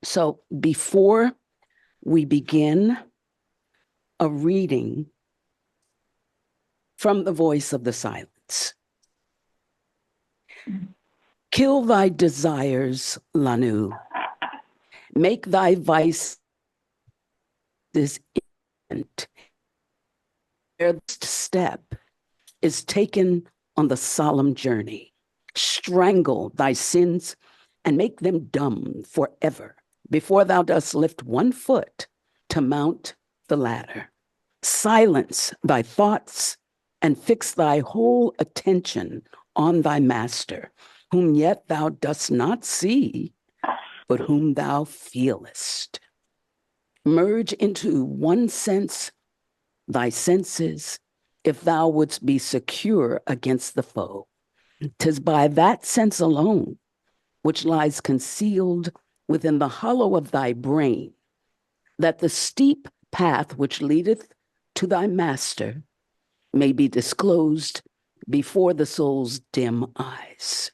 So before we begin a reading from the voice of the silence, kill thy desires, Lanu. Make thy vice this end. Their step is taken on the solemn journey. Strangle thy sins and make them dumb forever before thou dost lift one foot to mount the ladder. Silence thy thoughts and fix thy whole attention on thy master, whom yet thou dost not see, but whom thou feelest. Merge into one sense thy senses, if thou wouldst be secure against the foe. 'Tis by that sense alone, which lies concealed within the hollow of thy brain, that the steep path which leadeth to thy master may be disclosed before the soul's dim eyes.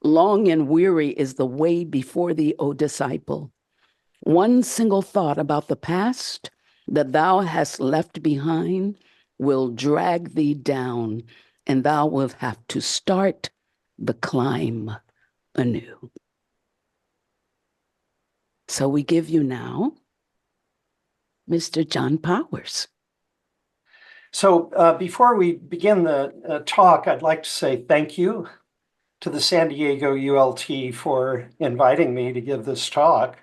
Long and weary is the way before thee, O disciple. One single thought about the past that thou hast left behind will drag thee down, and thou wilt have to start the climb anew. So we give you now Mr. John Powers. So before we begin the talk, I'd like to say thank you to the San Diego ULT for inviting me to give this talk,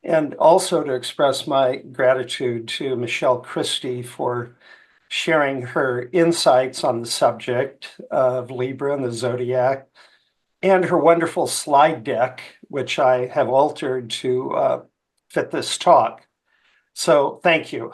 and also to express my gratitude to Michelle Christie for sharing her insights on the subject of Libra and the zodiac, and her wonderful slide deck, which I have altered to fit this talk. So thank you.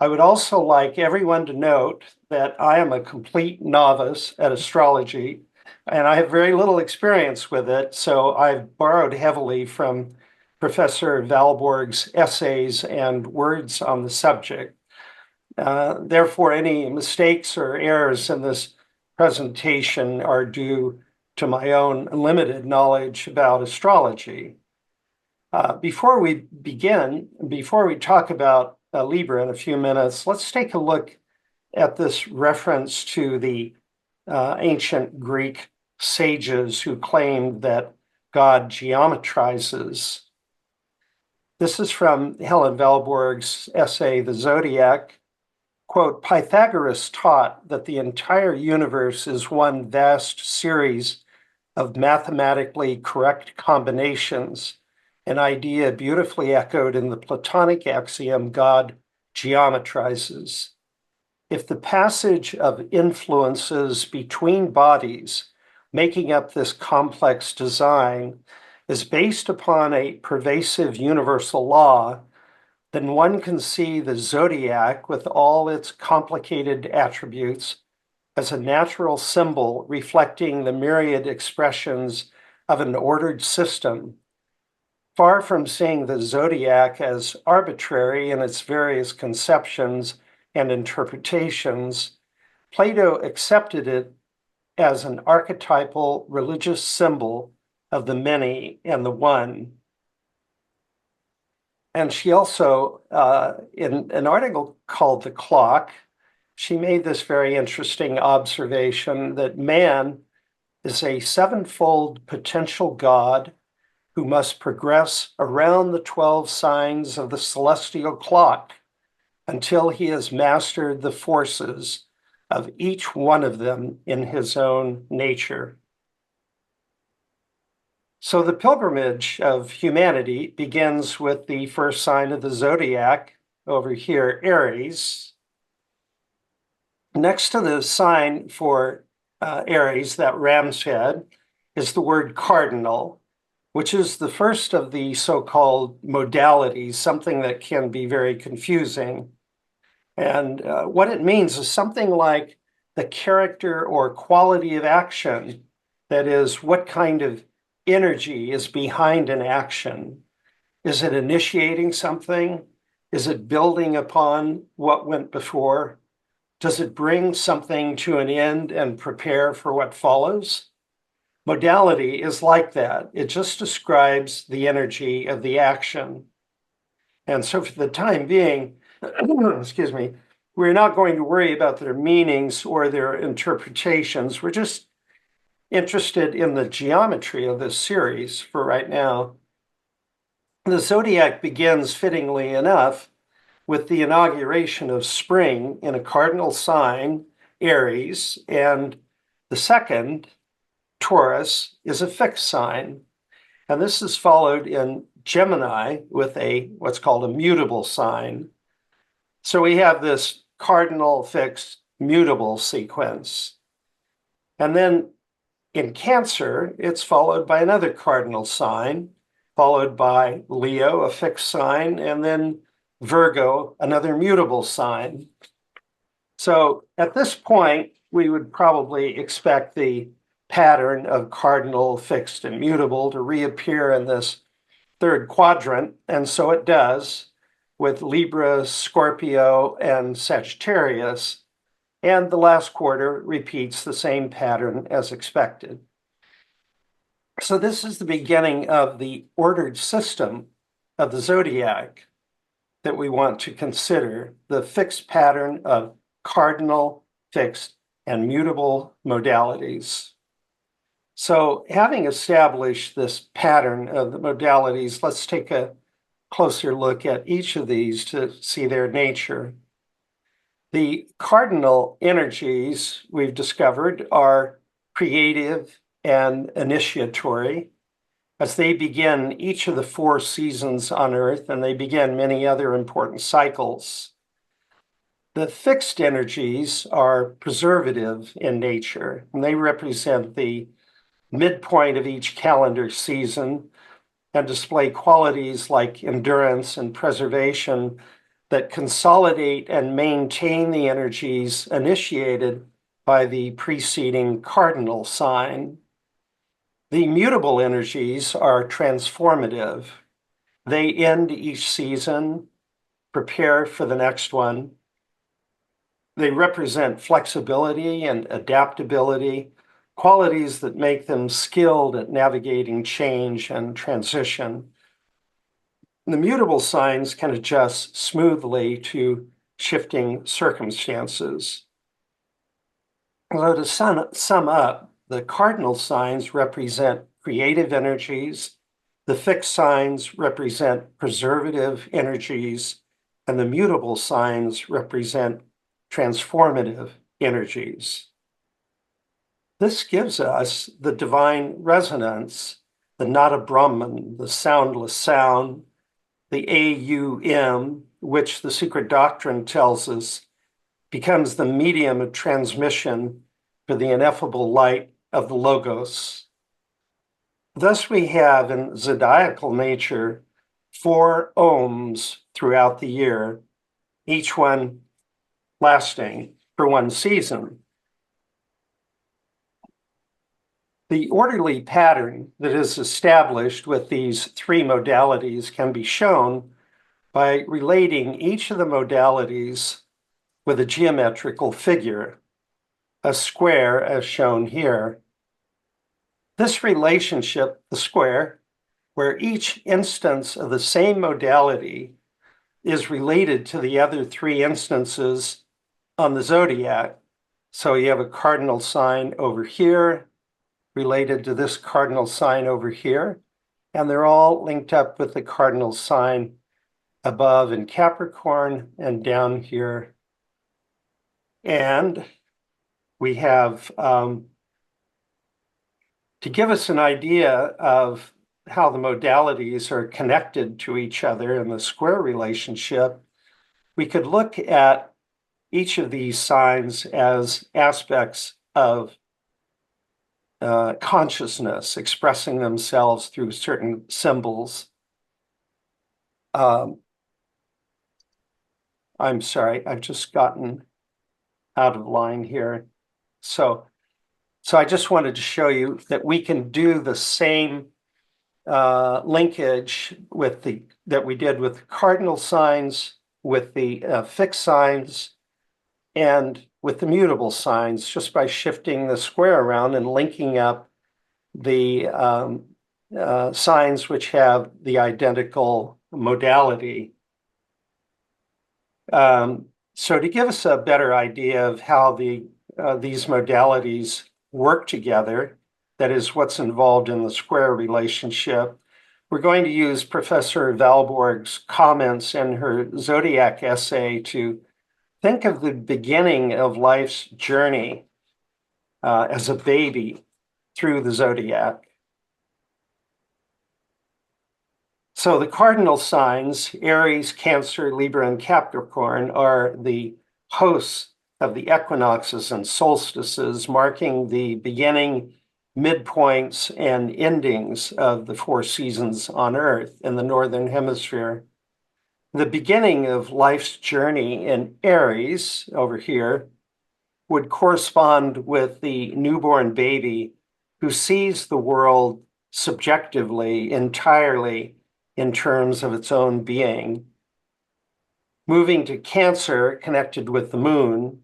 I would also like everyone to note that I am a complete novice at astrology, and I have very little experience with it, so I've borrowed heavily from Professor Valborg's essays and words on the subject. Therefore, any mistakes or errors in this presentation are due to my own limited knowledge about astrology. Before we begin, before we talk about Libra in a few minutes, let's take a look at this reference to the ancient Greek sages who claimed that God geometrizes. This is from Helen Valborg's essay, The Zodiac. Quote, Pythagoras taught that the entire universe is one vast series of mathematically correct combinations, an idea beautifully echoed in the Platonic axiom, God geometrizes. If the passage of influences between bodies making up this complex design is based upon a pervasive universal law, then one can see the zodiac with all its complicated attributes as a natural symbol reflecting the myriad expressions of an ordered system. Far from seeing the zodiac as arbitrary in its various conceptions and interpretations, Plato accepted it as an archetypal religious symbol of the many and the one. And she also, in an article called The Clock, she made this very interesting observation that man is a sevenfold potential God who must progress around the 12 signs of the celestial clock until he has mastered the forces of each one of them in his own nature. So the pilgrimage of humanity begins with the first sign of the zodiac, over here, Aries. Next to the sign for Aries, that ram's head, is the word cardinal, which is the first of the so-called modalities, something that can be very confusing. And what it means is something like the character or quality of action, that is, what kind of energy is behind an action. Is it initiating something? Is it building upon what went before? Does it bring something to an end and prepare for what follows? modality is like that. It just describes the energy of the action. And so for the time being, excuse me, we're not going to worry about their meanings or their interpretations. We're just interested in the geometry of this series for right now. The zodiac begins, fittingly enough, with the inauguration of spring in a cardinal sign, Aries, and the second, Taurus, is a fixed sign. And this is followed in Gemini with a what's called a mutable sign. So we have this cardinal, fixed, mutable sequence. And then in Cancer, it's followed by another cardinal sign, followed by Leo, a fixed sign, and then Virgo, another mutable sign. So at this point, we would probably expect the pattern of cardinal, fixed, and mutable to reappear in this third quadrant. And so it does with Libra, Scorpio, and Sagittarius. And the last quarter repeats the same pattern as expected. So this is the beginning of the ordered system of the zodiac that we want to consider, the fixed pattern of cardinal, fixed, and mutable modalities. So having established this pattern of the modalities, let's take a closer look at each of these to see their nature. The cardinal energies we've discovered are creative and initiatory, as they begin each of the 4 seasons on Earth, and they begin many other important cycles. The fixed energies are preservative in nature, and they represent the midpoint of each calendar season and display qualities like endurance and preservation that consolidate and maintain the energies initiated by the preceding cardinal sign. The mutable energies are transformative. They end each season, prepare for the next one. They represent flexibility and adaptability, qualities that make them skilled at navigating change and transition. The mutable signs can adjust smoothly to shifting circumstances. So to sum up, the cardinal signs represent creative energies, the fixed signs represent preservative energies, and the mutable signs represent transformative energies. This gives us the divine resonance, the Nada Brahman, the soundless sound, the AUM, which the secret doctrine tells us becomes the medium of transmission for the ineffable light of the Logos. Thus we have in zodiacal nature 4 ohms throughout the year, each one lasting for 1 season. The orderly pattern that is established with these 3 modalities can be shown by relating each of the modalities with a geometrical figure, a square as shown here. This relationship, the square, where each instance of the same modality is related to the other 3 instances on the zodiac. So you have a cardinal sign over here, related to this cardinal sign over here, and they're all linked up with the cardinal sign above in Capricorn and down here. And we have, to give us an idea of how the modalities are connected to each other in the square relationship, we could look at each of these signs as aspects of consciousness expressing themselves through certain symbols. I'm sorry, I've just gotten out of line here. So I just wanted to show you that we can do the same linkage with that we did with cardinal signs, with the fixed signs, and with the mutable signs, just by shifting the square around and linking up the signs which have the identical modality. So to give us a better idea of how these modalities work together, that is what's involved in the square relationship, we're going to use Professor Valborg's comments in her Zodiac essay to think of the beginning of life's journey as a baby through the zodiac. So the cardinal signs, Aries, Cancer, Libra, and Capricorn, are the hosts of the equinoxes and solstices, marking the beginning, midpoints, and endings of the 4 seasons on Earth in the Northern Hemisphere. The beginning of life's journey in Aries, over here, would correspond with the newborn baby who sees the world subjectively, entirely, in terms of its own being. Moving to Cancer, connected with the moon,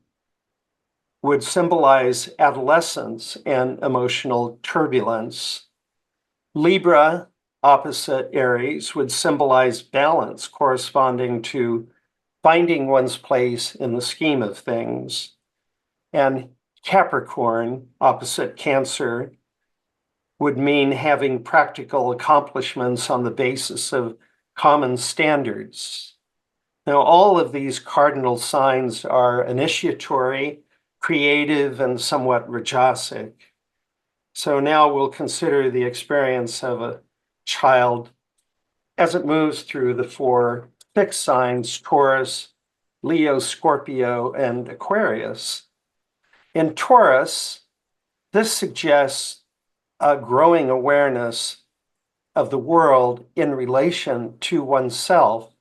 would symbolize adolescence and emotional turbulence. Libra, opposite Aries, would symbolize balance, corresponding to finding one's place in the scheme of things. And Capricorn, opposite Cancer, would mean having practical accomplishments on the basis of common standards. Now, all of these cardinal signs are initiatory, creative, and somewhat rajasic. So now we'll consider the experience of a child as it moves through the 4 fixed signs, Taurus, Leo, Scorpio, and Aquarius. In Taurus, this suggests a growing awareness of the world in relation to oneself.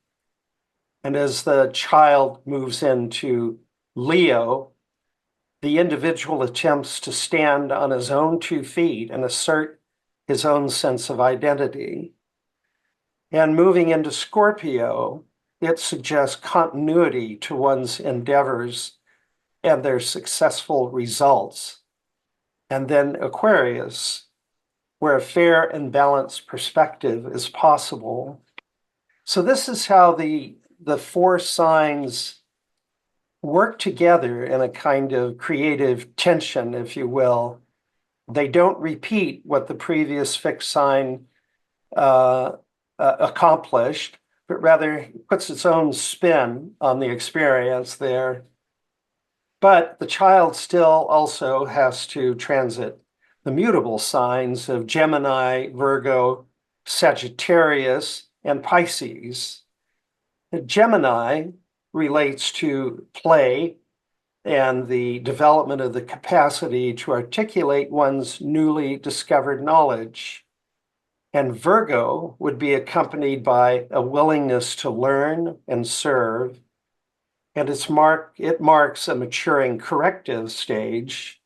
And as the child moves into Leo, the individual attempts to stand on his own 2 feet and assert his own sense of identity. And moving into Scorpio, it suggests continuity to one's endeavors and their successful results. And then Aquarius, where a fair and balanced perspective is possible. So this is how the 4 signs work together in a kind of creative tension, if you will. They don't repeat what the previous fixed sign accomplished, but rather puts its own spin on the experience there. But the child still also has to transit the mutable signs of Gemini, Virgo, Sagittarius, and Pisces. Gemini relates to play and the development of the capacity to articulate one's newly discovered knowledge. And Virgo would be accompanied by a willingness to learn and serve. And it marks a maturing corrective stage.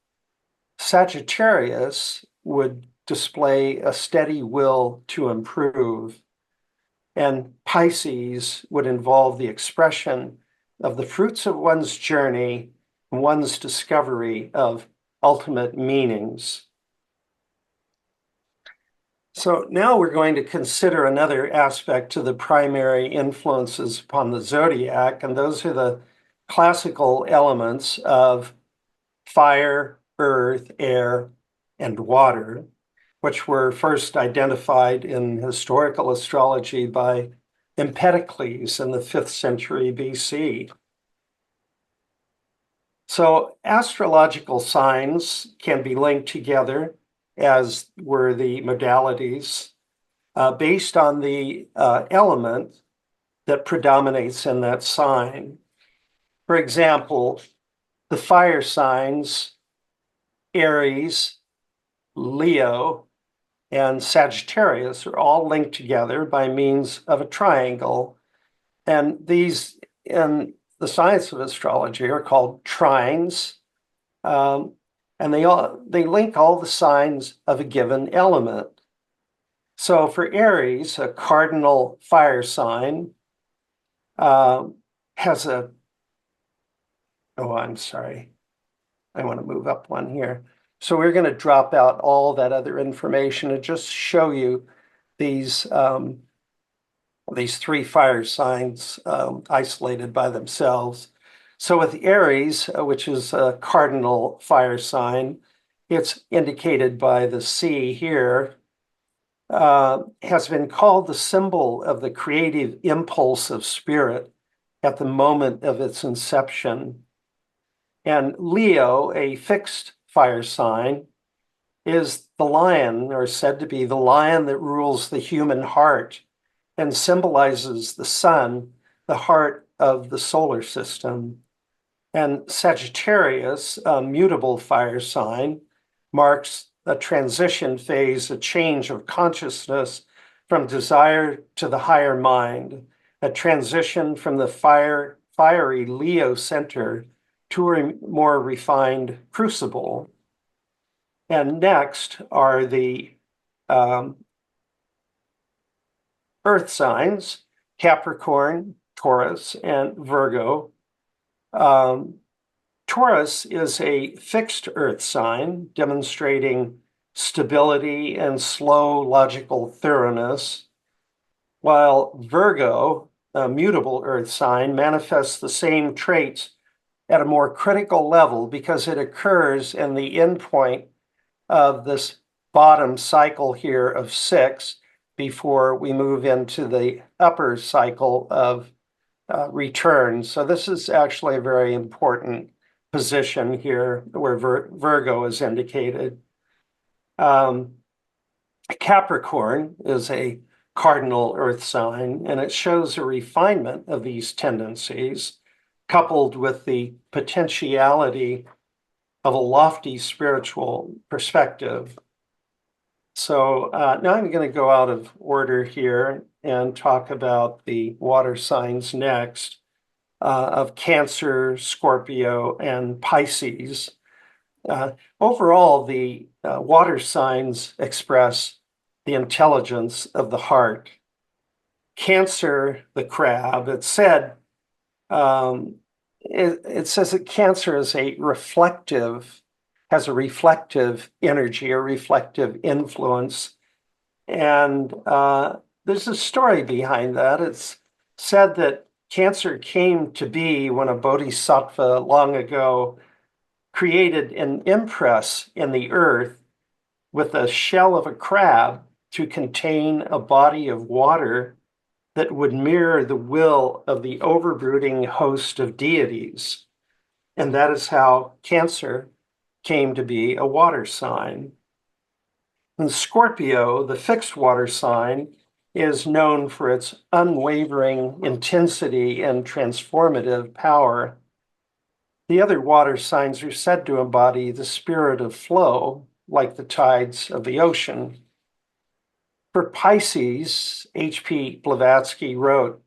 Sagittarius would display a steady will to improve. And Pisces would involve the expression of the fruits of one's journey, one's discovery of ultimate meanings. So now we're going to consider another aspect to the primary influences upon the zodiac, and those are the classical elements of fire, earth, air, and water, which were first identified in historical astrology by Empedocles in the 5th century BC. So astrological signs can be linked together, as were the modalities, based on the element that predominates in that sign. For example, the fire signs, Aries, Leo, and Sagittarius are all linked together by means of a triangle. And these, in the science of astrology, are called trines. And they link all the signs of a given element. So for Aries, a cardinal fire sign has I'm sorry. I want to move up one here. So we're going to drop out all that other information and just show you these three fire signs isolated by themselves. So with Aries, which is a cardinal fire sign, it's indicated by the C here, has been called the symbol of the creative impulse of spirit at the moment of its inception. And Leo, a fixed fire sign, is the lion, or said to be the lion that rules the human heart and symbolizes the sun, the heart of the solar system. And Sagittarius, a mutable fire sign, marks a transition phase, a change of consciousness from desire to the higher mind, a transition from the fiery Leo center to a more refined crucible. And next are the earth signs, Capricorn, Taurus, and Virgo. Taurus is a fixed earth sign demonstrating stability and slow logical thoroughness, while Virgo, a mutable earth sign, manifests the same traits at a more critical level because it occurs in the endpoint of this bottom cycle here of 6 before we move into the upper cycle of return. So this is actually a very important position here where Virgo is indicated. Capricorn is a cardinal earth sign, and it shows a refinement of these tendencies, coupled with the potentiality of a lofty spiritual perspective. So now I'm going to go out of order here and talk about the water signs next, of Cancer, Scorpio, and Pisces. Overall, the water signs express the intelligence of the heart. Cancer, the crab, it says that Cancer is has a reflective energy, a reflective influence. And there's a story behind that. It's said that Cancer came to be when a bodhisattva long ago created an impress in the earth with a shell of a crab to contain a body of water that would mirror the will of the overbrooding host of deities. And that is how Cancer came to be a water sign. And Scorpio, the fixed water sign, is known for its unwavering intensity and transformative power. The other water signs are said to embody the spirit of flow, like the tides of the ocean. For Pisces, H.P. Blavatsky wrote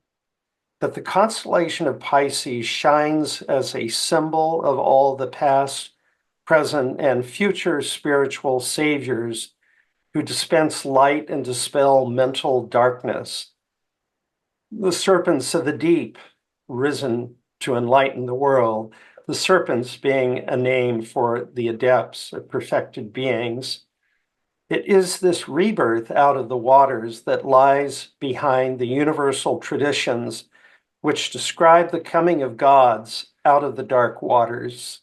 that the constellation of Pisces shines as a symbol of all the past, present, and future spiritual saviors who dispense light and dispel mental darkness. The serpents of the deep, risen to enlighten the world, the serpents being a name for the adepts or perfected beings. It is this rebirth out of the waters that lies behind the universal traditions which describe the coming of gods out of the dark waters.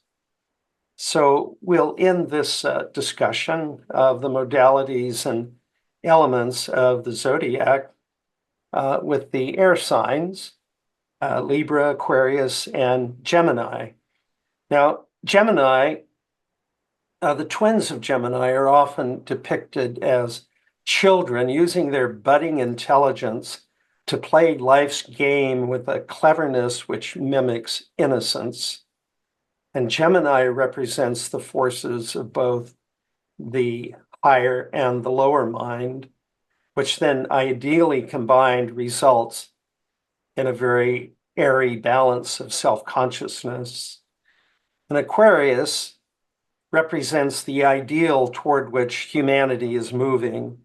So we'll end this discussion of the modalities and elements of the zodiac with the air signs, Libra, Aquarius, and Gemini. Now, Gemini, the twins of Gemini are often depicted as children using their budding intelligence to play life's game with a cleverness which mimics innocence. And Gemini represents the forces of both the higher and the lower mind, which then ideally combined results in a very airy balance of self-consciousness. And Aquarius represents the ideal toward which humanity is moving.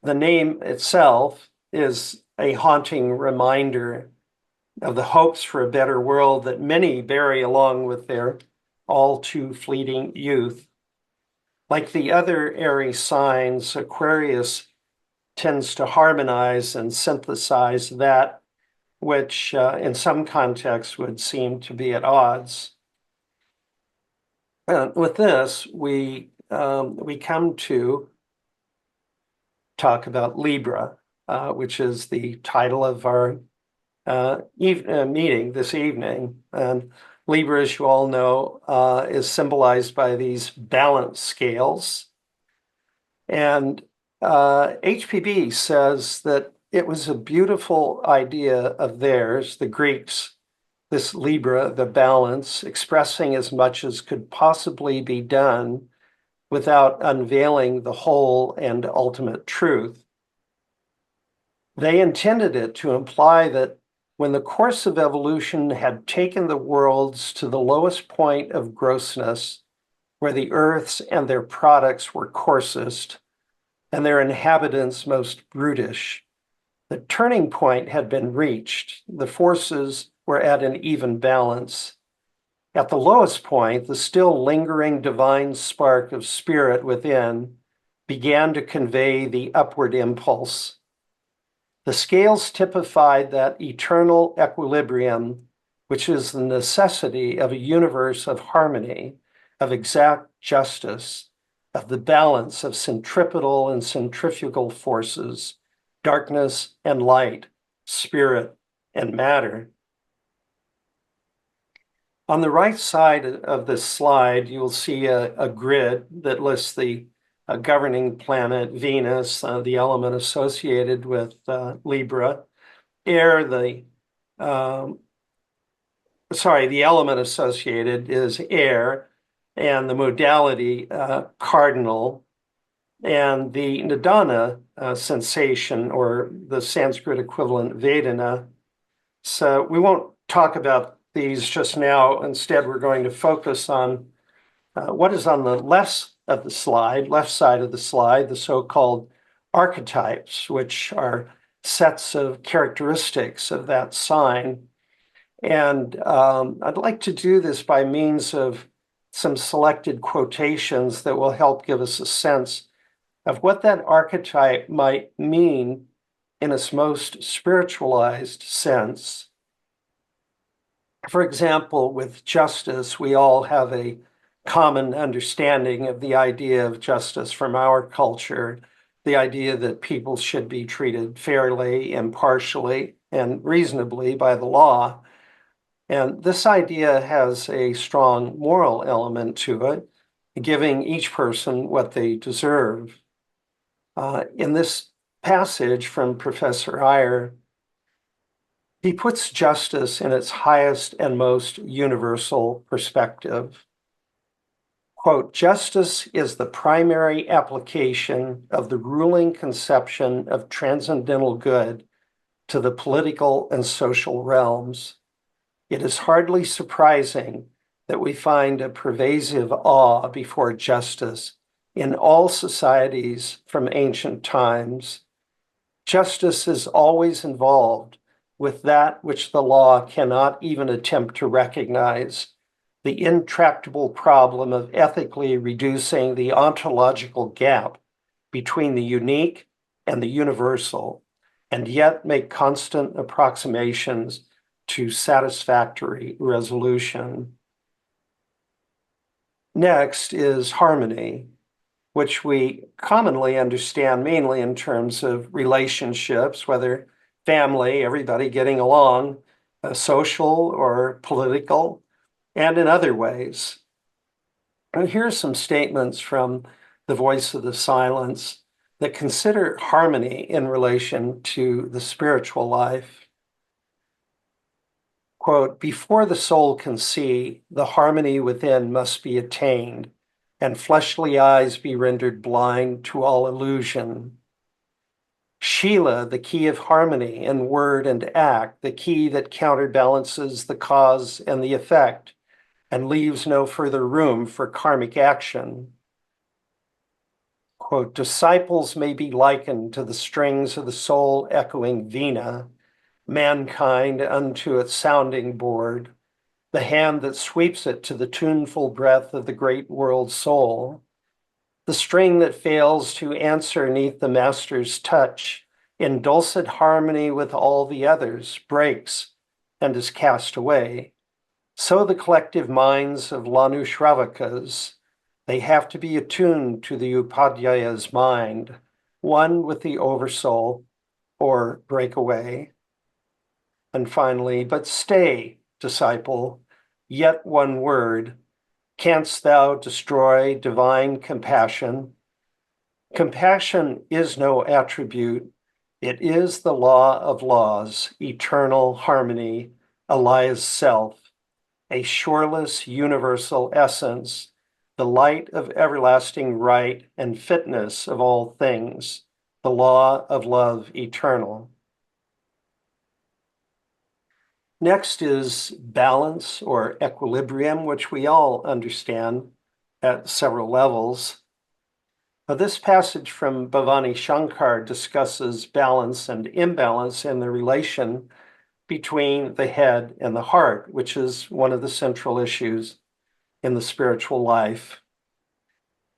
The name itself is a haunting reminder of the hopes for a better world that many bury along with their all too fleeting youth. Like the other Aries signs, Aquarius tends to harmonize and synthesize that which in some contexts would seem to be at odds. With this, we come to talk about Libra, which is the title of our meeting this evening. And Libra, as you all know, is symbolized by these balance scales. And HPB says that it was a beautiful idea of theirs, the Greeks, this Libra, the balance, expressing as much as could possibly be done without unveiling the whole and ultimate truth. They intended it to imply that when the course of evolution had taken the worlds to the lowest point of grossness, where the earths and their products were coarsest, and their inhabitants most brutish, the turning point had been reached. The forces were at an even balance. At the lowest point, the still lingering divine spark of spirit within began to convey the upward impulse. The scales typified that eternal equilibrium, which is the necessity of a universe of harmony, of exact justice, of the balance of centripetal and centrifugal forces, darkness and light, spirit and matter. On the right side of this slide, you'll see a grid that lists the governing planet, Venus, the element associated with Libra, air, the element associated is air, and the modality cardinal, and the Nidana sensation, or the Sanskrit equivalent Vedana. So we won't talk about these just now. Instead, we're going to focus on what is on the left side of the slide, the so-called archetypes, which are sets of characteristics of that sign. And I'd like to do this by means of some selected quotations that will help give us a sense of what that archetype might mean in its most spiritualized sense. For example, with justice, we all have a common understanding of the idea of justice from our culture, the idea that people should be treated fairly, impartially, and reasonably by the law. And this idea has a strong moral element to it, giving each person what they deserve. In this passage from Professor Iyer, he puts justice in its highest and most universal perspective. Quote, justice is the primary application of the ruling conception of transcendental good to the political and social realms. It is hardly surprising that we find a pervasive awe before justice in all societies from ancient times. Justice is always involved with that which the law cannot even attempt to recognize, the intractable problem of ethically reducing the ontological gap between the unique and the universal, and yet make constant approximations to satisfactory resolution. Next is harmony, which we commonly understand mainly in terms of relationships, whether family, everybody getting along, social or political, and in other ways. And here's some statements from The Voice of the Silence that consider harmony in relation to the spiritual life. Quote, before the soul can see, the harmony within must be attained, and fleshly eyes be rendered blind to all illusion. Shila, the key of harmony in word and act, the key that counterbalances the cause and the effect, and leaves no further room for karmic action. Quote, disciples may be likened to the strings of the soul echoing Veena, mankind unto its sounding board, the hand that sweeps it to the tuneful breath of the great world soul. The string that fails to answer 'neath the master's touch, in dulcet harmony with all the others, breaks and is cast away. So the collective minds of Lanu Shravakas, they have to be attuned to the Upadhyaya's mind, one with the Oversoul, or break away. And finally, but stay, disciple, yet one word. Canst thou destroy divine compassion? Compassion is no attribute. It is the law of laws, eternal harmony, Eliah's self, a shoreless universal essence, the light of everlasting right and fitness of all things, the law of love eternal. Next is balance or equilibrium, which we all understand at several levels. Now, this passage from Bhavani Shankar discusses balance and imbalance and the relation between the head and the heart, which is one of the central issues in the spiritual life.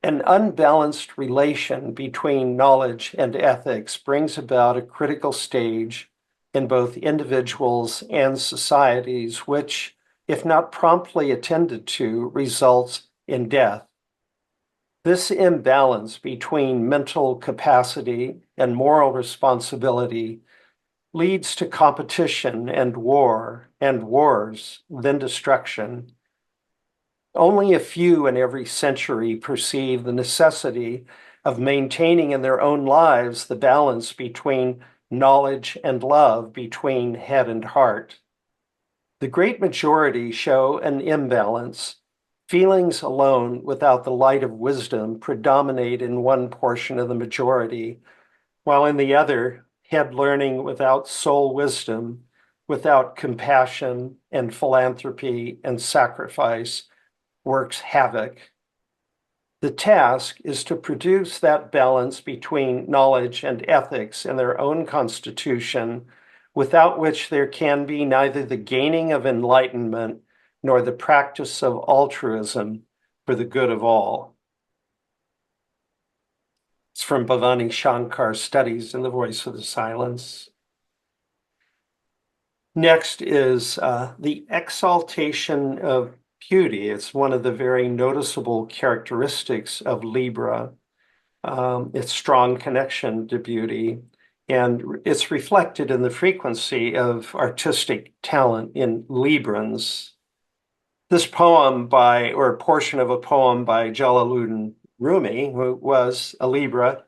An unbalanced relation between knowledge and ethics brings about a critical stage in both individuals and societies, which, if not promptly attended to, results in death. This imbalance between mental capacity and moral responsibility leads to competition and war, and wars, then destruction. Only a few in every century perceive the necessity of maintaining in their own lives the balance between knowledge and love, between head and heart. The great majority show an imbalance. Feelings alone, without the light of wisdom, predominate in one portion of the majority, while in the other, head learning without soul wisdom, without compassion and philanthropy and sacrifice, works havoc. The task is to produce that balance between knowledge and ethics in their own constitution, without which there can be neither the gaining of enlightenment nor the practice of altruism for the good of all. It's from Bhavani Shankar's Studies in the Voice of the Silence. Next is the exaltation of beauty. It's one of the very noticeable characteristics of Libra, its strong connection to beauty, and it's reflected in the frequency of artistic talent in Librans. This poem by, or a portion of a poem by Jalaluddin Rumi, who was a Libra,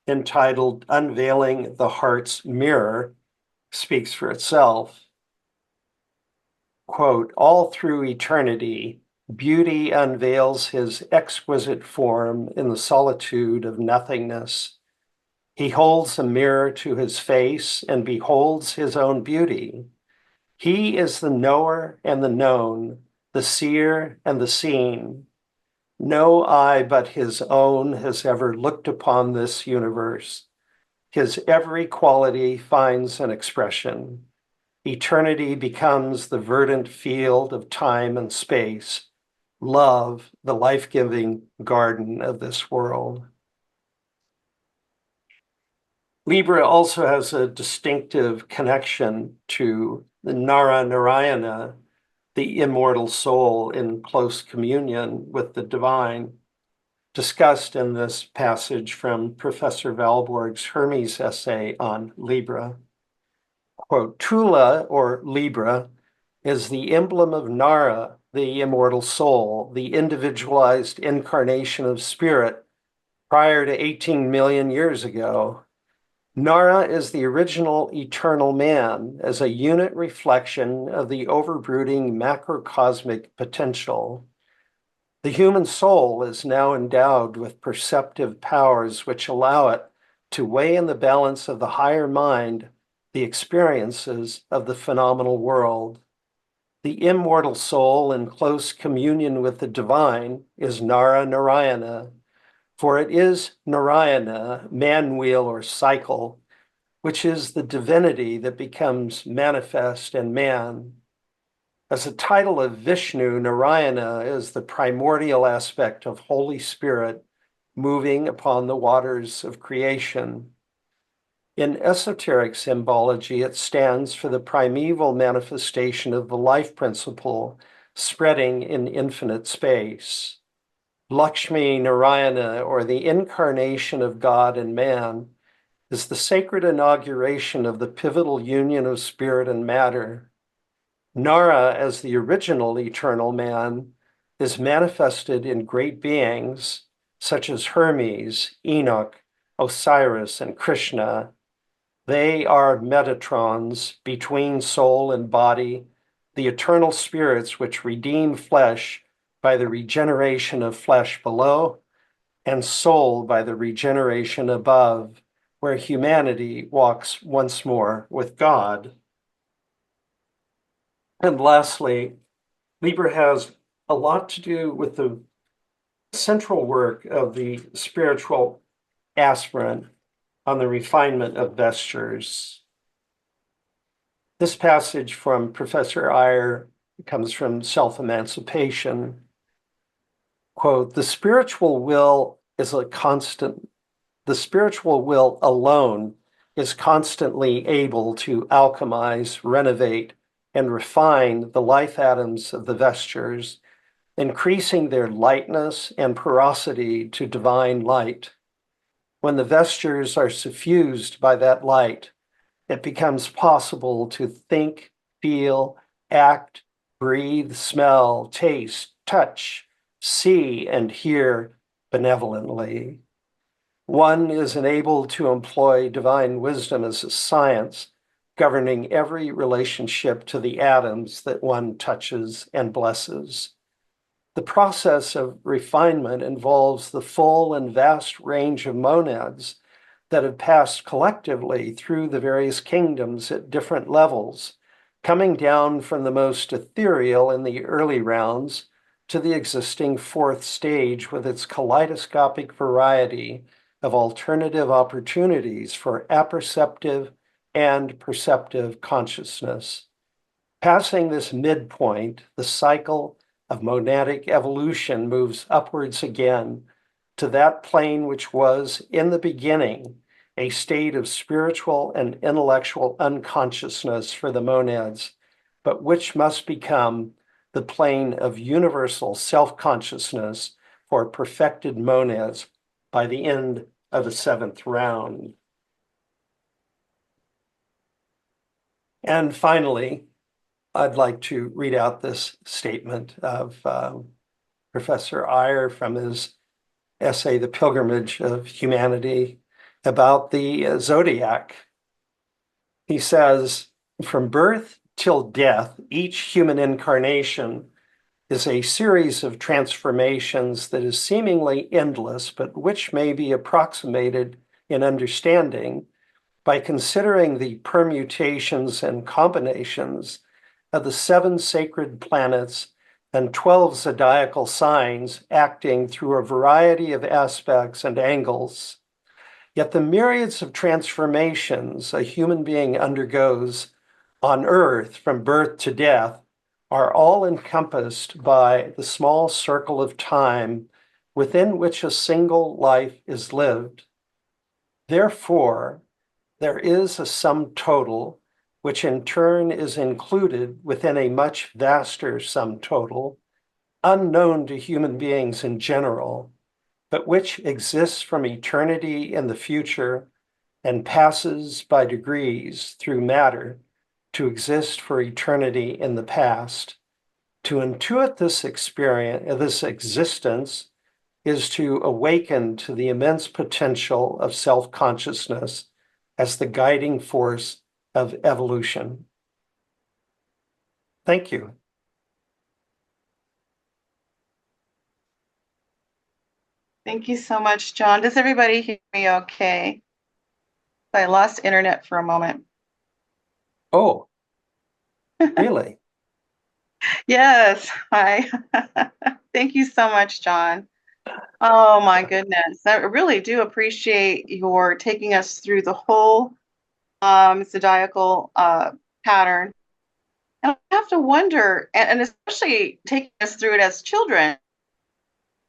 entitled Unveiling the Heart's Mirror, speaks for itself. Quote, all through eternity, beauty unveils his exquisite form in the solitude of nothingness. He holds a mirror to his face and beholds his own beauty. He is the knower and the known, the seer and the seen. No eye but his own has ever looked upon this universe. His every quality finds an expression. Eternity becomes the verdant field of time and space. Love, the life-giving garden of this world. Libra also has a distinctive connection to the Nara Narayana, the immortal soul in close communion with the divine, discussed in this passage from Professor Valborg's Hermes essay on Libra. Quote, Tula, or Libra, is the emblem of Nara, the immortal soul, the individualized incarnation of spirit prior to 18 million years ago. Nara is the original eternal man as a unit reflection of the overbrooding macrocosmic potential. The human soul is now endowed with perceptive powers which allow it to weigh in the balance of the higher mind the experiences of the phenomenal world. The immortal soul in close communion with the divine is Nara Narayana, for it is Narayana, man-wheel or cycle, which is the divinity that becomes manifest in man. As a title of Vishnu, Narayana is the primordial aspect of Holy Spirit moving upon the waters of creation. In esoteric symbology, it stands for the primeval manifestation of the life principle spreading in infinite space. Lakshmi Narayana, or the incarnation of God and man, is the sacred inauguration of the pivotal union of spirit and matter. Nara, as the original eternal man, is manifested in great beings such as Hermes, Enoch, Osiris, and Krishna. They are Metatrons between soul and body, the eternal spirits which redeem flesh by the regeneration of flesh below, and soul by the regeneration above, where humanity walks once more with God. And lastly, Liber has a lot to do with the central work of the spiritual aspirant on the refinement of vestures. This passage from Professor Iyer comes from Self-Emancipation. Quote, the spiritual will alone is constantly able to alchemize, renovate, and refine the life atoms of the vestures, increasing their lightness and porosity to divine light. When the vestures are suffused by that light, it becomes possible to think, feel, act, breathe, smell, taste, touch, see, and hear benevolently. One is enabled to employ divine wisdom as a science, governing every relationship to the atoms that one touches and blesses. The process of refinement involves the full and vast range of monads that have passed collectively through the various kingdoms at different levels, coming down from the most ethereal in the early rounds to the existing fourth stage with its kaleidoscopic variety of alternative opportunities for apperceptive and perceptive consciousness. Passing this midpoint, the cycle of monadic evolution moves upwards again to that plane which was, in the beginning, a state of spiritual and intellectual unconsciousness for the monads, but which must become the plane of universal self-consciousness for perfected monads by the end of the seventh round. And finally, I'd like to read out this statement of Professor Iyer from his essay, The Pilgrimage of Humanity, about the zodiac. He says, from birth till death, each human incarnation is a series of transformations that is seemingly endless, but which may be approximated in understanding by considering the permutations and combinations of the 7 sacred planets and 12 zodiacal signs acting through a variety of aspects and angles. Yet the myriads of transformations a human being undergoes on earth from birth to death are all encompassed by the small circle of time within which a single life is lived. Therefore, there is a sum total, which in turn is included within a much vaster sum total, unknown to human beings in general, but which exists from eternity in the future and passes by degrees through matter to exist for eternity in the past. To intuit this experience, this existence, is to awaken to the immense potential of self-consciousness as the guiding force of evolution. Thank you. Thank you so much, John. Does everybody hear me okay? I lost internet for a moment. Oh, really? Yes, hi. Thank you so much, John. Oh my goodness. I really do appreciate your taking us through the whole zodiacal pattern. And I have to wonder, and especially taking us through it as children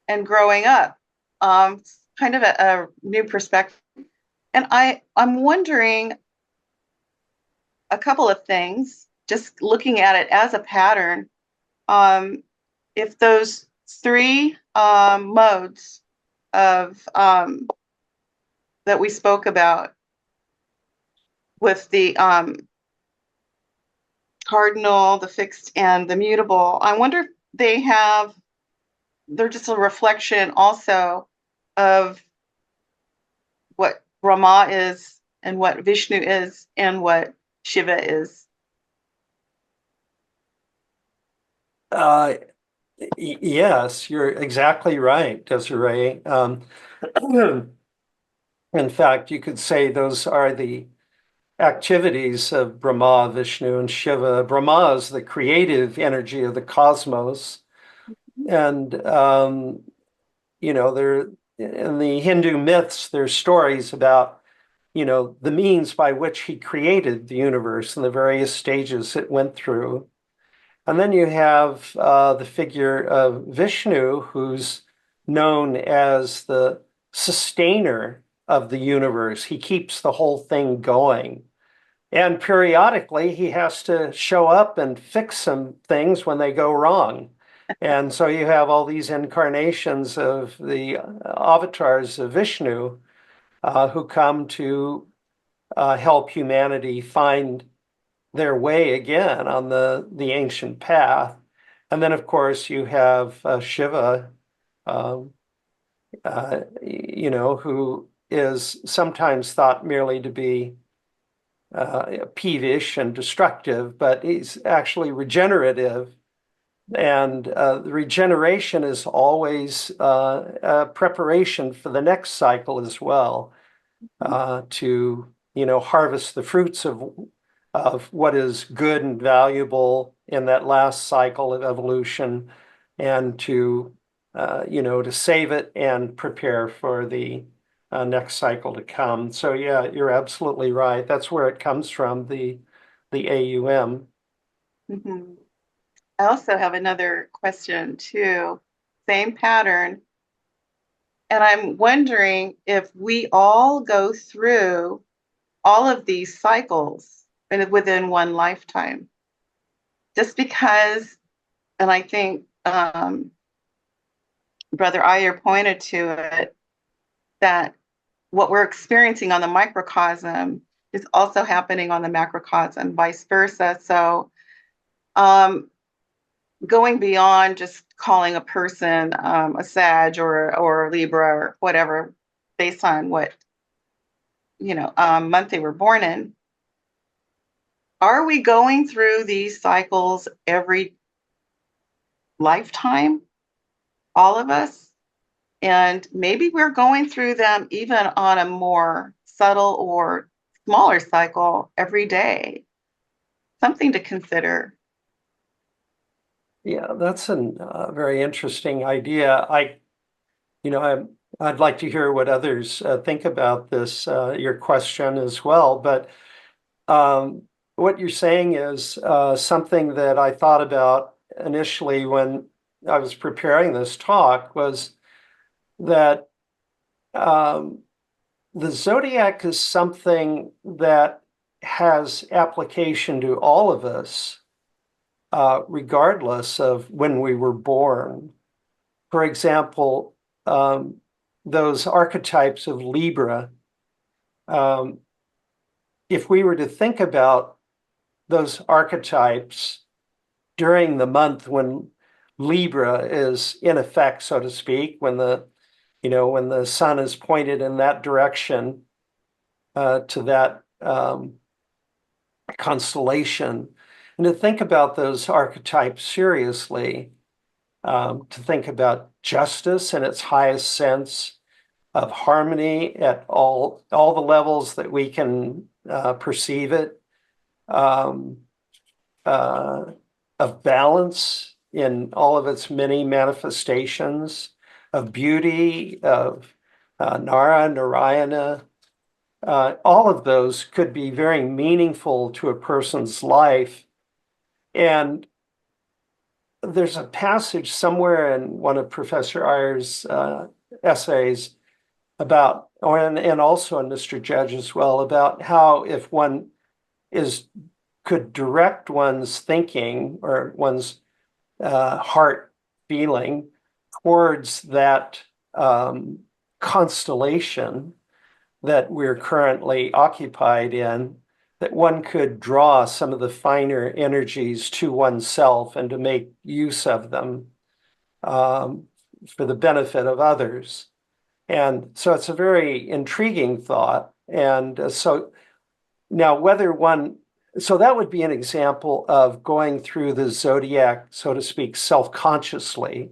and growing up. kind of a new perspective. And I'm wondering a couple of things, just looking at it as a pattern. If those three modes of that we spoke about with the cardinal, the fixed, and the mutable, I wonder if they're just a reflection also of what Brahma is and what Vishnu is and what Shiva is. Yes, you're exactly right, Desiree. In fact, you could say those are the activities of Brahma, Vishnu, and Shiva. Brahma is the creative energy of the cosmos. And, there in the Hindu myths, there's stories about, the means by which he created the universe and the various stages it went through. And then you have the figure of Vishnu, who's known as the sustainer of the universe. He keeps the whole thing going. And periodically, he has to show up and fix some things when they go wrong. And so you have all these incarnations of the avatars of Vishnu who come to help humanity find their way again on the ancient path. And then, of course, you have Shiva, who is sometimes thought merely to be peevish and destructive, but he's actually regenerative. And the regeneration is always a preparation for the next cycle as well, to harvest the fruits of what is good and valuable in that last cycle of evolution, and to save it and prepare for the next cycle to come. So yeah, you're absolutely right. That's where it comes from, the AUM. Mm-hmm. I also have another question too, same pattern. And I'm wondering if we all go through all of these cycles within one lifetime. Just because, and I think Brother Iyer pointed to it, that what we're experiencing on the microcosm is also happening on the macrocosm, vice versa. So going beyond just calling a person a Sag or a Libra or whatever, based on what month they were born in, are we going through these cycles every lifetime, all of us? And maybe we're going through them even on a more subtle or smaller cycle every day. Something to consider. Yeah, that's a very interesting idea. I'd like to hear what others think about this, your question as well. But what you're saying is something that I thought about initially when I was preparing this talk, was that the zodiac is something that has application to all of us, regardless of when we were born. For example, those archetypes of Libra, if we were to think about those archetypes during the month when Libra is in effect, so to speak, when the sun is pointed in that direction, to that constellation, and to think about those archetypes seriously, to think about justice in its highest sense, of harmony at all the levels that we can perceive it, of balance in all of its many manifestations, of beauty, of Nara, Narayana. All of those could be very meaningful to a person's life. And there's a passage somewhere in one of Professor Iyer's essays about, and also in Mr. Judge as well, about how if one could direct one's thinking or one's heart feeling towards that constellation that we're currently occupied in, that one could draw some of the finer energies to oneself and to make use of them for the benefit of others. And so it's a very intriguing thought. And so now so that would be an example of going through the zodiac, so to speak, self-consciously,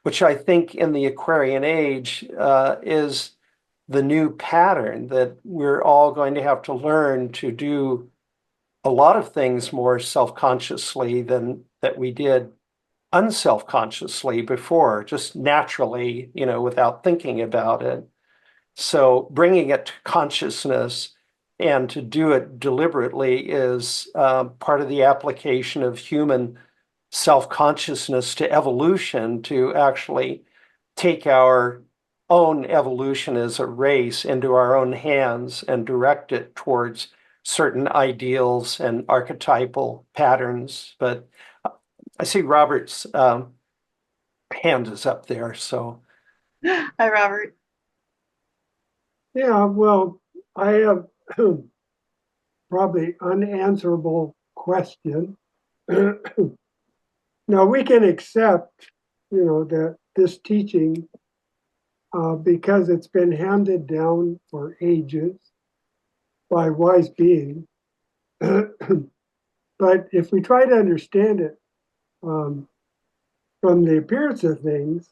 which I think in the Aquarian age is the new pattern that we're all going to have to learn to do a lot of things more self-consciously than that we did unself-consciously before, just naturally, without thinking about it. So bringing it to consciousness and to do it deliberately is part of the application of human self-consciousness to evolution, to actually take our own evolution as a race into our own hands and direct it towards certain ideals and archetypal patterns. But I see Robert's hand is up there, so. Hi, Robert. Yeah, well, I have probably unanswerable question. Now we can accept, that this teaching, because it's been handed down for ages by wise beings. But if we try to understand it from the appearance of things,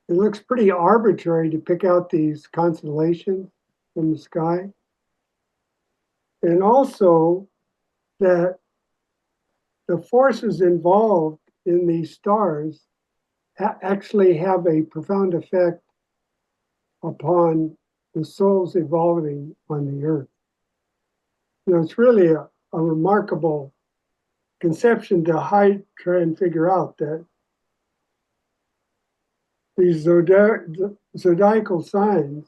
it looks pretty arbitrary to pick out these constellations from the sky. And also that the forces involved in these stars actually have a profound effect upon the souls evolving on the earth. It's really a remarkable conception to try and figure out that these zodiacal signs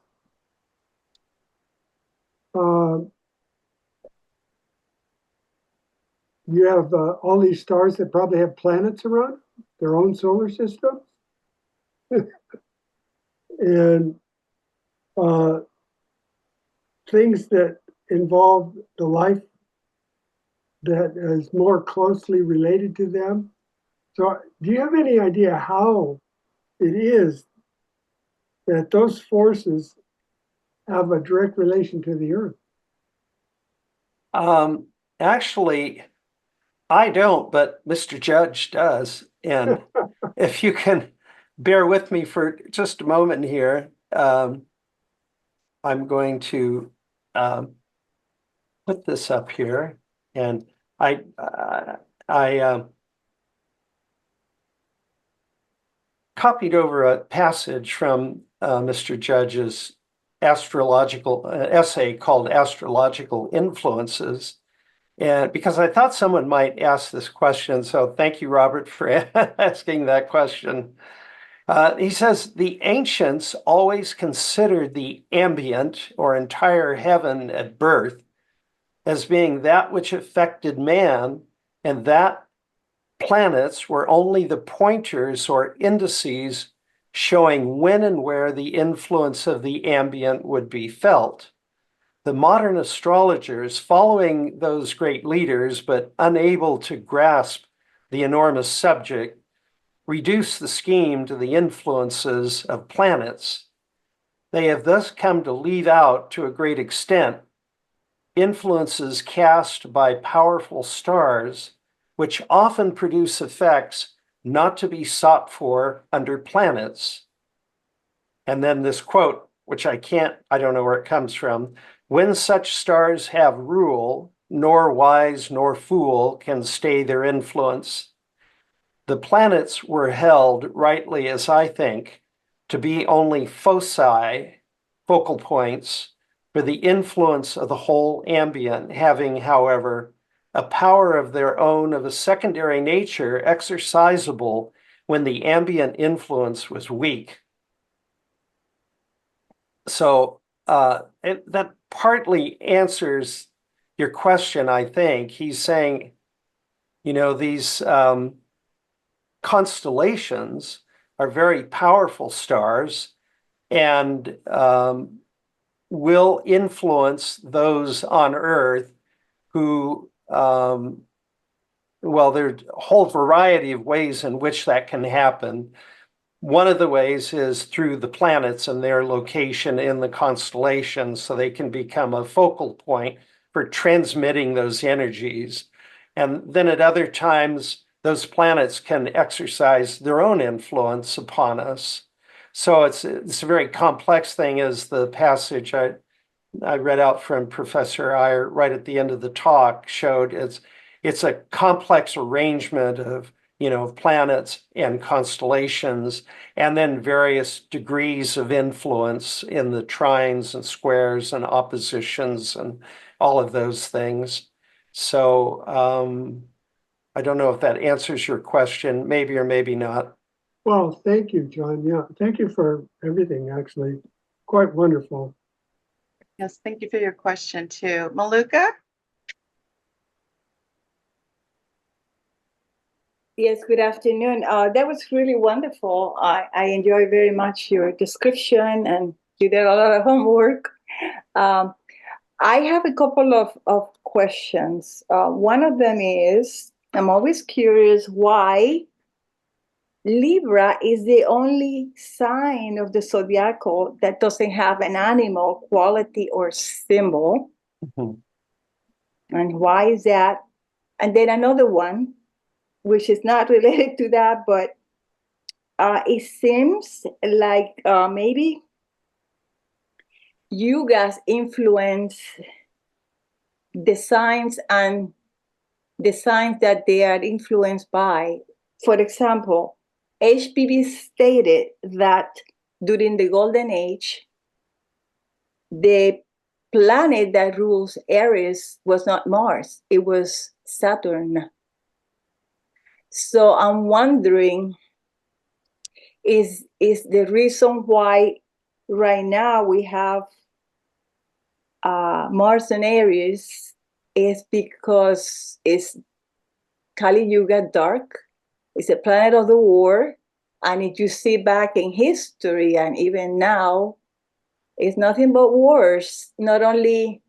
you have all these stars that probably have planets around their own solar systems. And things that involve the life that is more closely related to them. So do you have any idea how it is that those forces have a direct relation to the Earth? Actually, I don't, but Mr. Judge does. And if you can bear with me for just a moment here, I'm going to put this up here. And I copied over a passage from Mr. Judge's astrological essay called Astrological Influences. And because I thought someone might ask this question, so thank you, Robert, for asking that question. He says, the ancients always considered the ambient or entire heaven at birth as being that which affected man, and that planets were only the pointers or indices showing when and where the influence of the ambient would be felt. The modern astrologers, following those great leaders, but unable to grasp the enormous subject, reduce the scheme to the influences of planets. They have thus come to leave out, to a great extent, influences cast by powerful stars, which often produce effects not to be sought for under planets. And then this quote, which I don't know where it comes from. When such stars have rule, nor wise nor fool can stay their influence. The planets were held, rightly as I think, to be only foci, focal points, for the influence of the whole ambient, having, however, a power of their own of a secondary nature exercisable when the ambient influence was weak. So that partly answers your question, I think. He's saying, these constellations are very powerful stars and will influence those on Earth who, well, there's a whole variety of ways in which that can happen. One of the ways is through the planets and their location in the constellations, so they can become a focal point for transmitting those energies. And then at other times, those planets can exercise their own influence upon us. So it's a very complex thing, as the passage I read out from Professor Iyer right at the end of the talk showed. It's a complex arrangement of planets and constellations, and then various degrees of influence in the trines and squares and oppositions and all of those things. So I don't know if that answers your question, maybe or maybe not. Well, thank you, John. Yeah, thank you for everything, actually. Quite wonderful. Yes, thank you for your question too. Maluka? Yes, good afternoon. That was really wonderful. I enjoyed very much your description, and you did a lot of homework. I have a couple of questions. One of them is, I'm always curious why Libra is the only sign of the zodiacal that doesn't have an animal quality or symbol. Mhm. And why is that? And then another one, which is not related to that, but it seems like maybe you guys influence the signs and the signs that they are influenced by. For example, HPV stated that during the Golden Age, the planet that rules Aries was not Mars, it was Saturn. So I'm wondering, is the reason why right now we have Mars and Aries is because it's Kali Yuga dark, it's a planet of the war, and if you see back in history and even now, it's nothing but wars, not only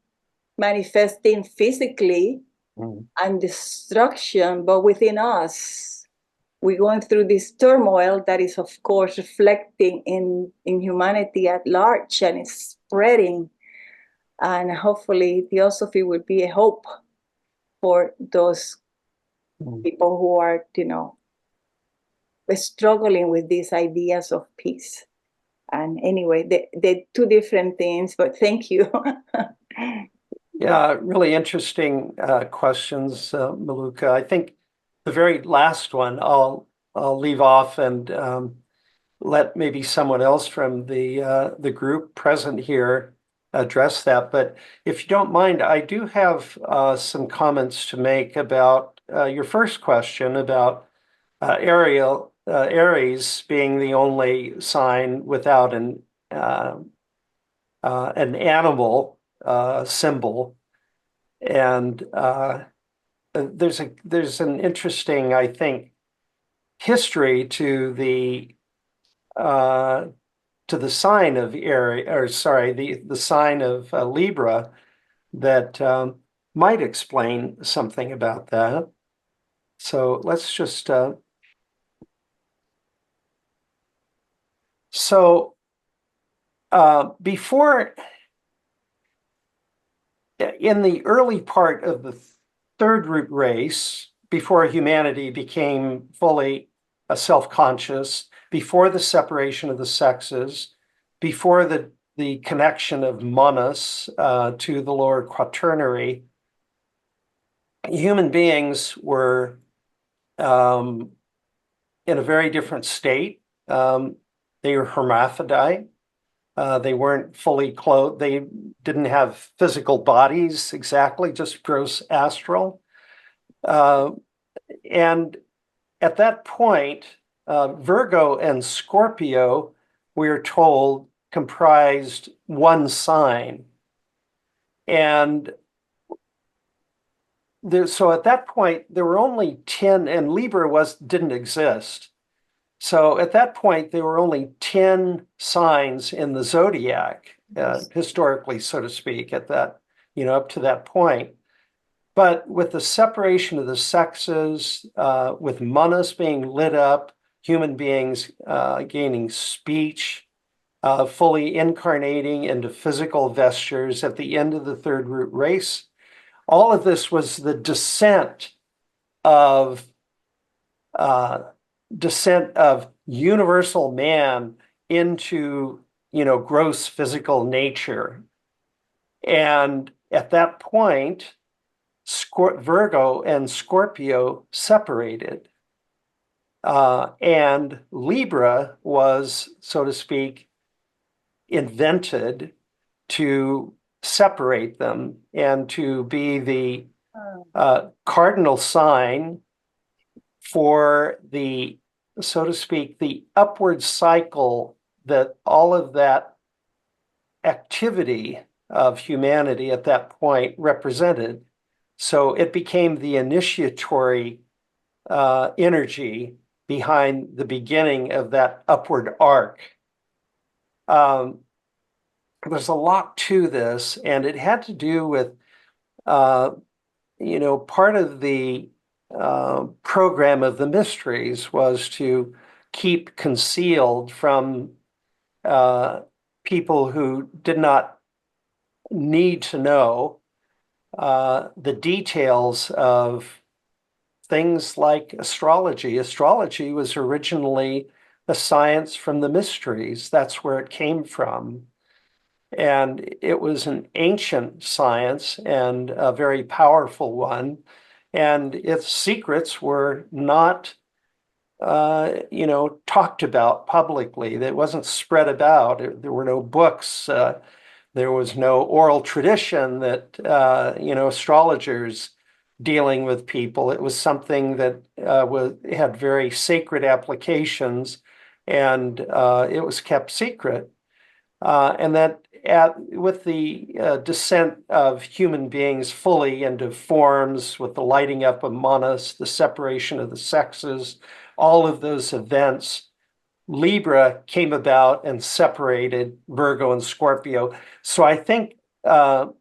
manifesting physically and destruction, but within us. We're going through this turmoil that is, of course, reflecting in humanity at large, and it's spreading. And hopefully, Theosophy will be a hope for those people who are, struggling with these ideas of peace. And anyway, they're two different things, but thank you. Yeah, really interesting questions, Maluka. I think the very last one I'll leave off and let maybe someone else from the group present here address that. But if you don't mind, I do have some comments to make about your first question about Aries being the only sign without an animal symbol. And there's an interesting, I think, history to the sign of Aries, or sorry, the sign of Libra that might explain something about that. So let's just before, in the early part of the third root race, before humanity became fully self-conscious, before the separation of the sexes, before the connection of Monas to the lower quaternary, human beings were in a very different state. They were hermaphrodite. They weren't fully clothed. They didn't have physical bodies exactly, just gross astral. And at that point, Virgo and Scorpio, we're told, comprised one sign. And so at that point, there were only 10, and Libra didn't exist. So at that point, there were only 10 signs in the zodiac, historically, so to speak, at that, up to that point. But with the separation of the sexes, with Manas being lit up, human beings gaining speech, fully incarnating into physical vestures at the end of the third root race, all of this was the descent of universal man into, gross physical nature. And at that point, Virgo and Scorpio separated. And Libra was, so to speak, invented to separate them and to be the cardinal sign for the, so to speak, the upward cycle that all of that activity of humanity at that point represented. So it became the initiatory energy behind the beginning of that upward arc. There's a lot to this, and it had to do with, part of the program of the mysteries was to keep concealed from people who did not need to know the details of things like astrology. Astrology was originally a science from the mysteries. That's where it came from. And it was an ancient science and a very powerful one. And its secrets were not, talked about publicly. It wasn't spread about. There were no books. There was no oral tradition that, astrologers dealing with people. It was something that had very sacred applications, and it was kept secret. And that with the descent of human beings fully into forms, with the lighting up of Manas, the separation of the sexes, all of those events, Libra came about and separated Virgo and Scorpio. So I think for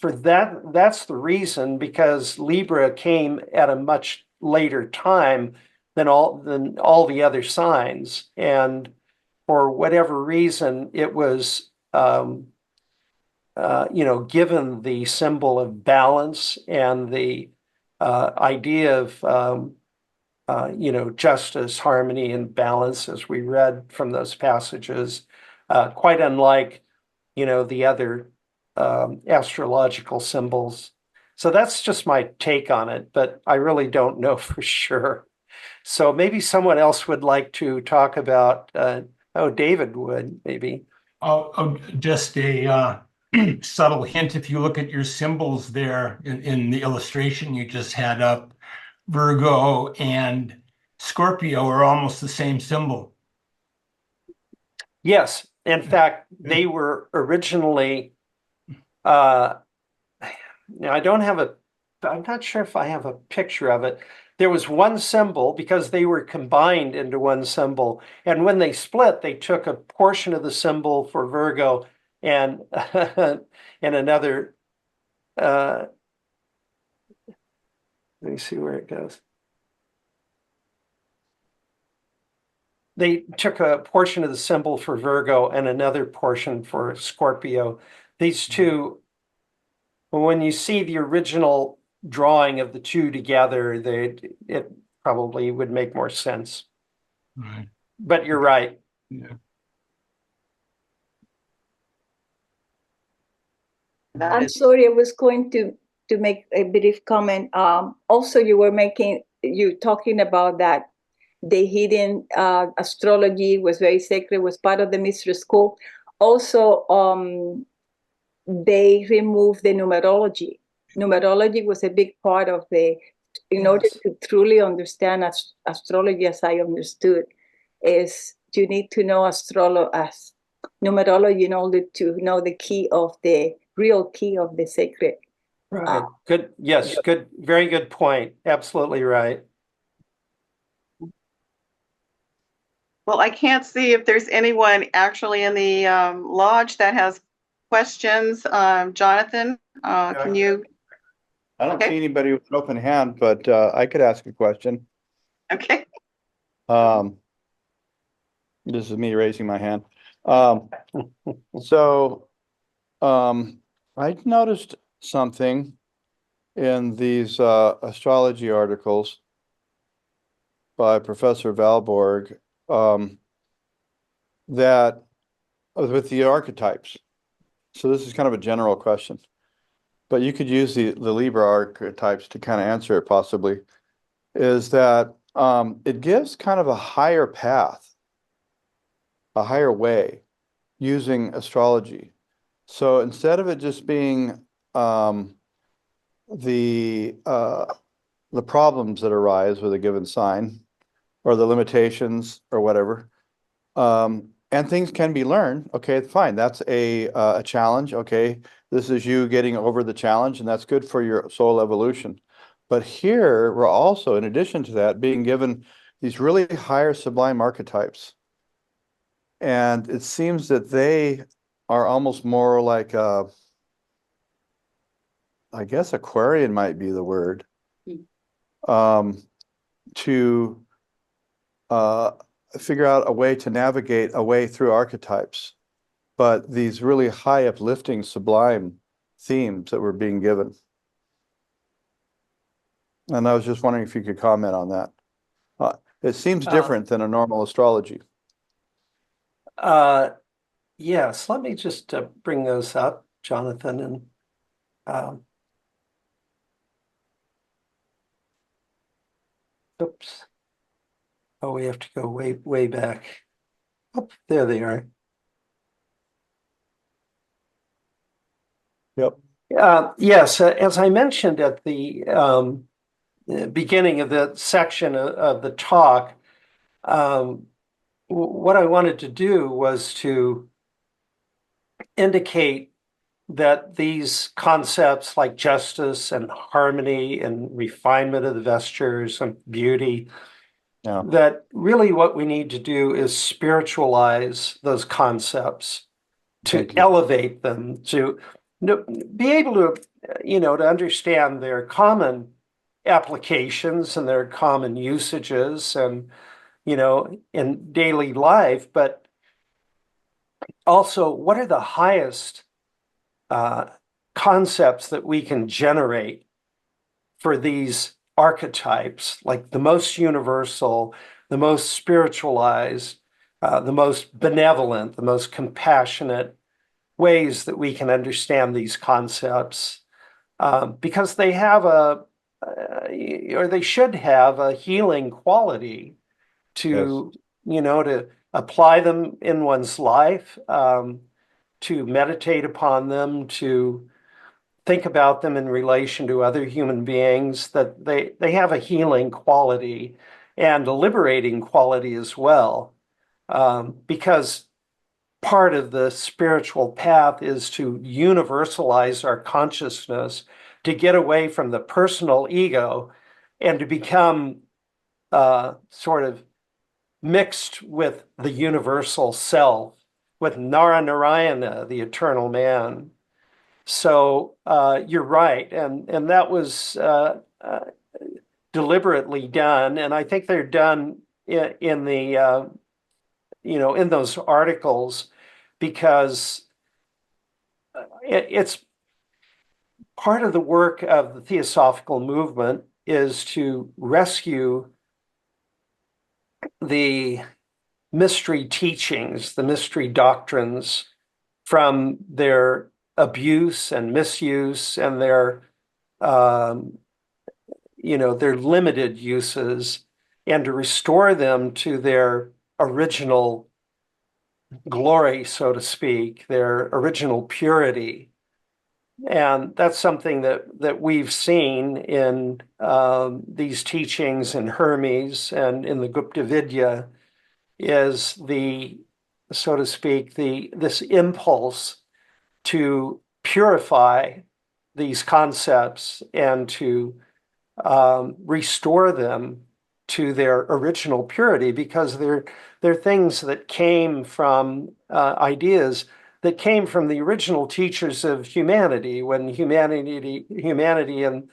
that's the reason, because Libra came at a much later time than all the other signs. And for whatever reason, it was, given the symbol of balance and the idea of, justice, harmony, and balance, as we read from those passages, quite unlike, the other astrological symbols. So that's just my take on it, but I really don't know for sure. So maybe someone else would like to talk about, David would, maybe. Just a subtle hint. If you look at your symbols there in the illustration you just had up, Virgo and Scorpio are almost the same symbol. Yes. In fact, they were originally, now I'm not sure if I have a picture of it. There was one symbol because they were combined into one symbol. And when they split, they took a portion of the symbol for Virgo and, and another, let me see where it goes. They took a portion of the symbol for Virgo and another portion for Scorpio. These two, when you see the original drawing of the two together, it probably would make more sense. Right. But you're right. Yeah. I'm sorry, I was going to make a brief comment. Also, you talking about that the hidden astrology was very sacred, was part of the mystery school. Also, they removed the numerology. Numerology was a big part of in order to truly understand astrology, as I understood, is you need to know numerology in order to know the real key of the sacred. Right. Good. Yes. Good. Very good point. Absolutely right. Well, I can't see if there's anyone actually in the lodge that has questions. Jonathan, can you? I don't Okay. see anybody with an open hand, but I could ask a question. Okay. This is me raising my hand. So I noticed something in these astrology articles by Professor Valborg that with the archetypes. So this is kind of a general question, but you could use the Libra archetypes to kind of answer it possibly, is that it gives kind of a higher path, a higher way using astrology. So instead of it just being the problems that arise with a given sign or the limitations or whatever, and things can be learned. Okay, fine. That's a challenge. Okay, this is you getting over the challenge, and that's good for your soul evolution. But here we're also, in addition to that, being given these really higher sublime archetypes. And it seems that they are almost more like I guess Aquarian might be the word, to figure out a way to navigate a way through archetypes, but these really high uplifting, sublime themes that were being given. And I was just wondering if you could comment on that. It seems different than a normal astrology. Yes, let me just bring those up, Jonathan, and oops. Oh, we have to go way back. Oh, there they are. Yep. Yes, as I mentioned at the beginning of the section of the talk, what I wanted to do was to indicate that these concepts like justice and harmony and refinement of the vestures and beauty, that really what we need to do is spiritualize those concepts, to elevate them, to be able to, to understand their common applications and their common usages and, in daily life, but also what are the highest concepts that we can generate for these archetypes, like the most universal, the most spiritualized, the most benevolent, the most compassionate ways that we can understand these concepts, because they have or they should have a healing quality to, to apply them in one's life, to meditate upon them, to think about them in relation to other human beings, that they have a healing quality and a liberating quality as well, because part of the spiritual path is to universalize our consciousness, to get away from the personal ego and to become sort of mixed with the universal self, with Narayana, the eternal man. So you're right, and that was deliberately done, and I think they're done in the in those articles, because it's part of the work of the Theosophical movement is to rescue the mystery teachings, the mystery doctrines, from their abuse and misuse and their their limited uses, and to restore them to their original glory, so to speak, their original purity. And that's something that we've seen in these teachings in Hermes and in the Gupta Vidya, is the so to speak, this impulse to purify these concepts and to restore them to their original purity, because they're things that came from ideas that came from the original teachers of humanity, when humanity in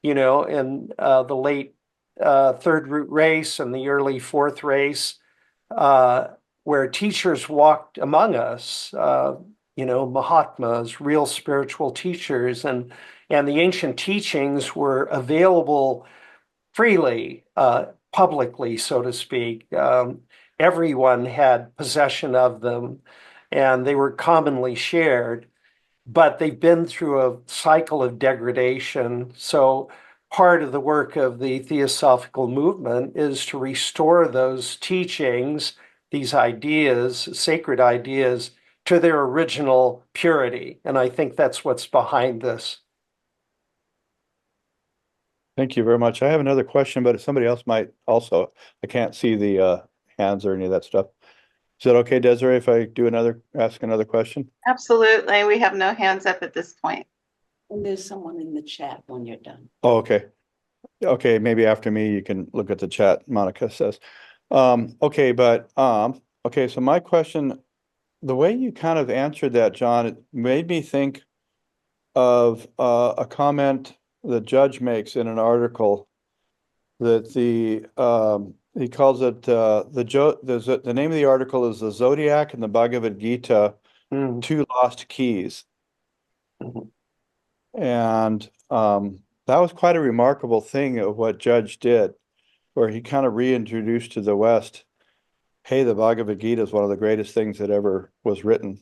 the late third root race and the early fourth race, where teachers walked among us, Mahatmas, real spiritual teachers, and the ancient teachings were available freely, publicly, so to speak. Everyone had possession of them, and they were commonly shared, but they've been through a cycle of degradation. So part of the work of the Theosophical movement is to restore those teachings, these ideas, sacred ideas, to their original purity. And I think that's what's behind this. Thank you very much. I have another question, but if somebody else might also, I can't see the hands or any of that stuff. Is that okay, Desiree, if I ask another question? Absolutely. We have no hands up at this point. And there's someone in the chat when you're done. Oh, okay. Okay, maybe after me, you can look at the chat, Monica says. Okay, so my question, the way you kind of answered that, John, it made me think of a comment the judge makes in an article that he calls it the name of the article is The Zodiac and the Bhagavad Gita, Two Lost Keys. And that was quite a remarkable thing of what Judge did, where he kind of reintroduced to the West, hey, the Bhagavad Gita is one of the greatest things that ever was written.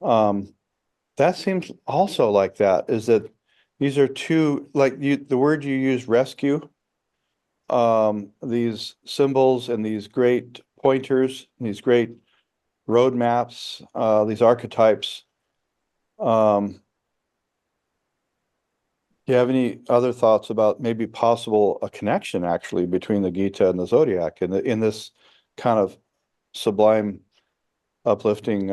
That seems also like that, is that these are two, like the word you use, rescue, these symbols and these great pointers, these great roadmaps, these archetypes. Do you have any other thoughts about maybe possible a connection actually between the Gita and the Zodiac in this kind of sublime, uplifting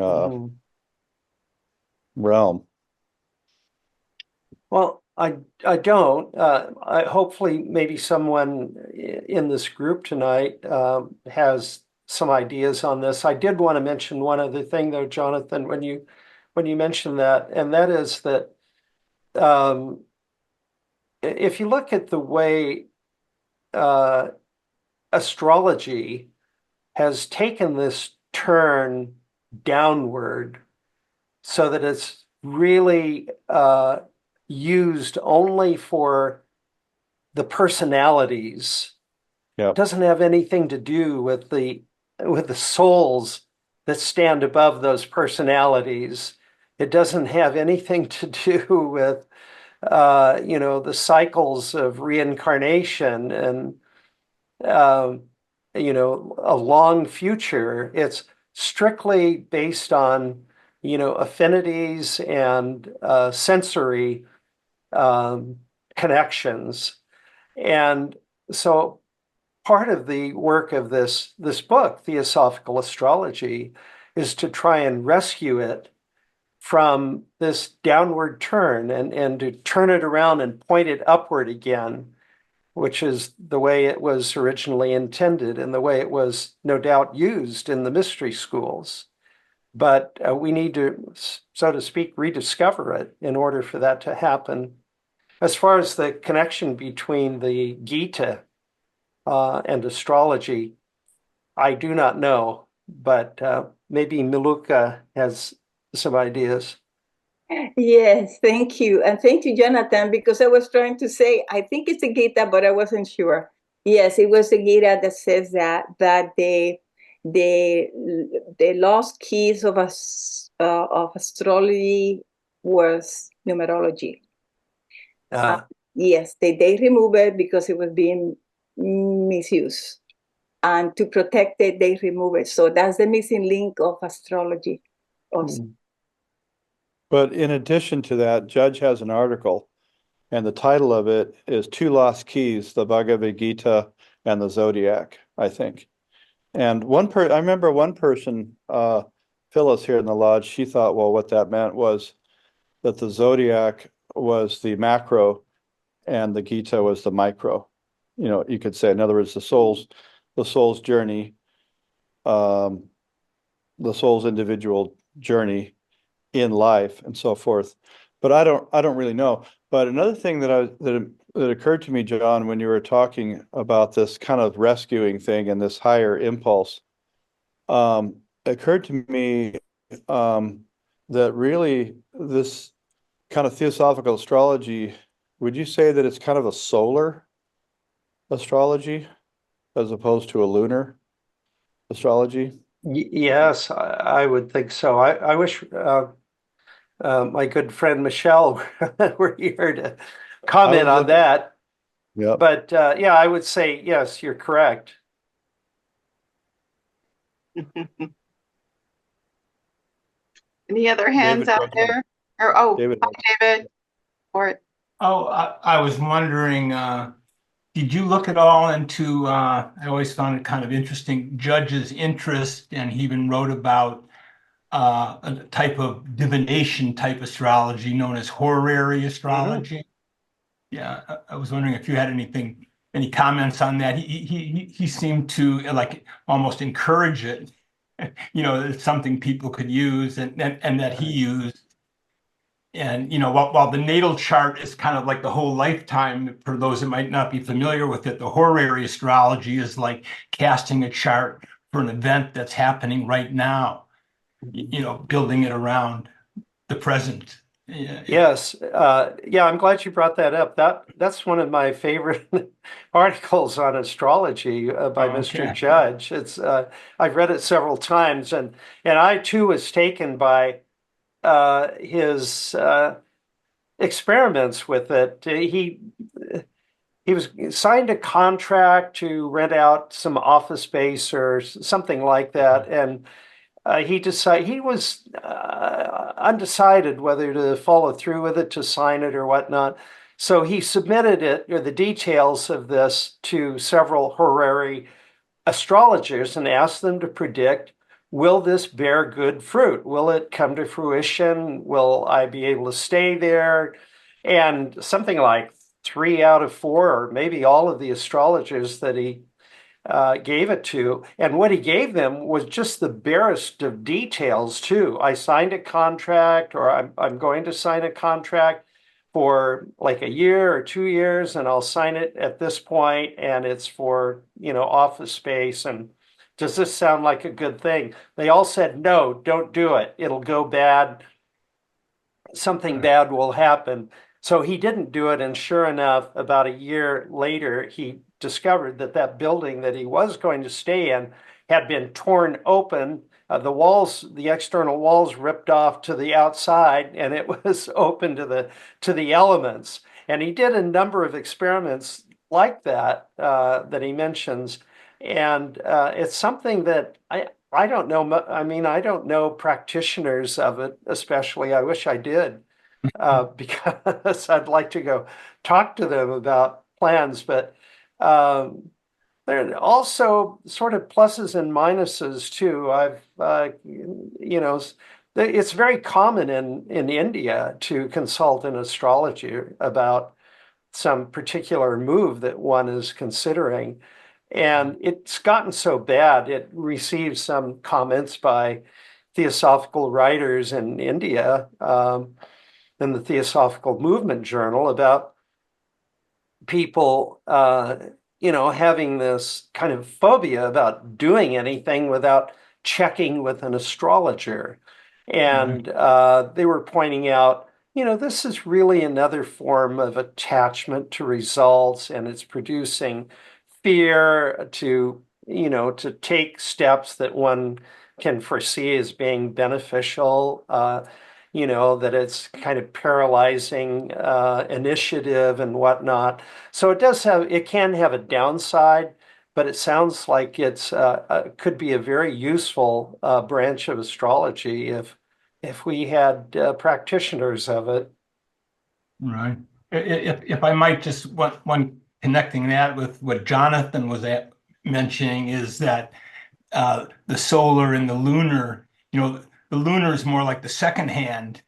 realm? Well, I don't. Hopefully maybe someone in this group tonight has some ideas on this. I did want to mention one other thing though, Jonathan, when you mentioned that, and that is that if you look at the way astrology has taken this turn downward, so that it's really used only for the personalities. Yeah. It doesn't have anything to do with the souls that stand above those personalities. It doesn't have anything to do with the cycles of reincarnation and a long future. It's strictly based on affinities and sensory connections. And so part of the work of this book, Theosophical Astrology, is to try and rescue it from this downward turn and to turn it around and point it upward again, which is the way it was originally intended and the way it was no doubt used in the mystery schools. But we need to, so to speak, rediscover it in order for that to happen. As far as the connection between the Gita and astrology, I do not know, but maybe Miluka has some ideas. Yes, thank you. And thank you, Jonathan, because I was trying to say, I think it's the Gita, but I wasn't sure. Yes, it was the Gita that says that the lost keys of astrology was numerology. Yes, they removed it because it was being misused. And to protect it, they remove it. So that's the missing link of astrology. But in addition to that, Judge has an article, and the title of it is Two Lost Keys, the Bhagavad Gita and the Zodiac, I think. And I remember one person, Phyllis here in the lodge, she thought, well, what that meant was that the zodiac was the macro and the Gita was the micro. You know, you could say, in other words, the soul's journey, the soul's individual journey in life and so forth. But I don't really know. But another thing that occurred to me, John, when you were talking about this kind of rescuing thing and this higher impulse, occurred to me that really this kind of theosophical astrology, would you say that it's kind of a solar astrology as opposed to a lunar astrology? Yes, I would think so. I wish my good friend Michelle were here to comment on that. Yeah. But yeah, I would say, yes, you're correct. Any other hands out there? Or, oh, David. hi, David. Or, Oh, I was wondering, did you look at all into, I always found it kind of interesting, Judge's interest, and he even wrote about a type of divination type astrology known as horary astrology. Yeah, I was wondering if you had any comments on that. He seemed to like almost encourage it. You know, it's something people could use and that he used. And, you know, while the natal chart is kind of like the whole lifetime, for those that might not be familiar with it, the horary astrology is like casting a chart for an event that's happening right now, you know, building it around the present. Yeah. Yes. Yeah, I'm glad you brought that up. That's one of my favorite articles on astrology by Mr. Okay. Judge. It's I've read it several times, and I too was taken by his experiments with it. He was signed a contract to rent out some office space or something like that, and he was undecided whether to follow through with it, to sign it or whatnot. So he submitted it, or the details of this, to several horary astrologers and asked them to predict, will this bear good fruit? Will it come to fruition? Will I be able to stay there? And something like 3 out of 4, or maybe all of the astrologers that he gave it to, and what he gave them was just the barest of details too. I signed a contract, or I'm going to sign a contract for like a year or 2 years, and I'll sign it at this point, and it's for, you know, office space. And does this sound like a good thing? They all said, no, don't do it. It'll go bad. Something bad will happen. So he didn't do it, and sure enough, about a year later, he discovered that that building that he was going to stay in had been torn open. The walls, the external walls, ripped off to the outside, and it was open to the elements. And he did a number of experiments like that that he mentions, and it's something that I don't know. I mean, I don't know practitioners of it, especially. I wish I did. Because I'd like to go talk to them about plans, but there are also sort of pluses and minuses too. You know, it's very common in India to consult an astrologer about some particular move that one is considering. And it's gotten so bad, it receives some comments by theosophical writers in India, in the Theosophical Movement Journal, about people, you know, having this kind of phobia about doing anything without checking with an astrologer. And they were pointing out, you know, this is really another form of attachment to results, and it's producing fear to, you know, to take steps that one can foresee as being beneficial. You know, that it's kind of paralyzing initiative and whatnot. So it can have a downside, but it sounds like it's could be a very useful branch of astrology if we had practitioners of it. Right. If I might just one connecting that with what Jonathan was mentioning is that the solar and the lunar, the lunar is more like the second hand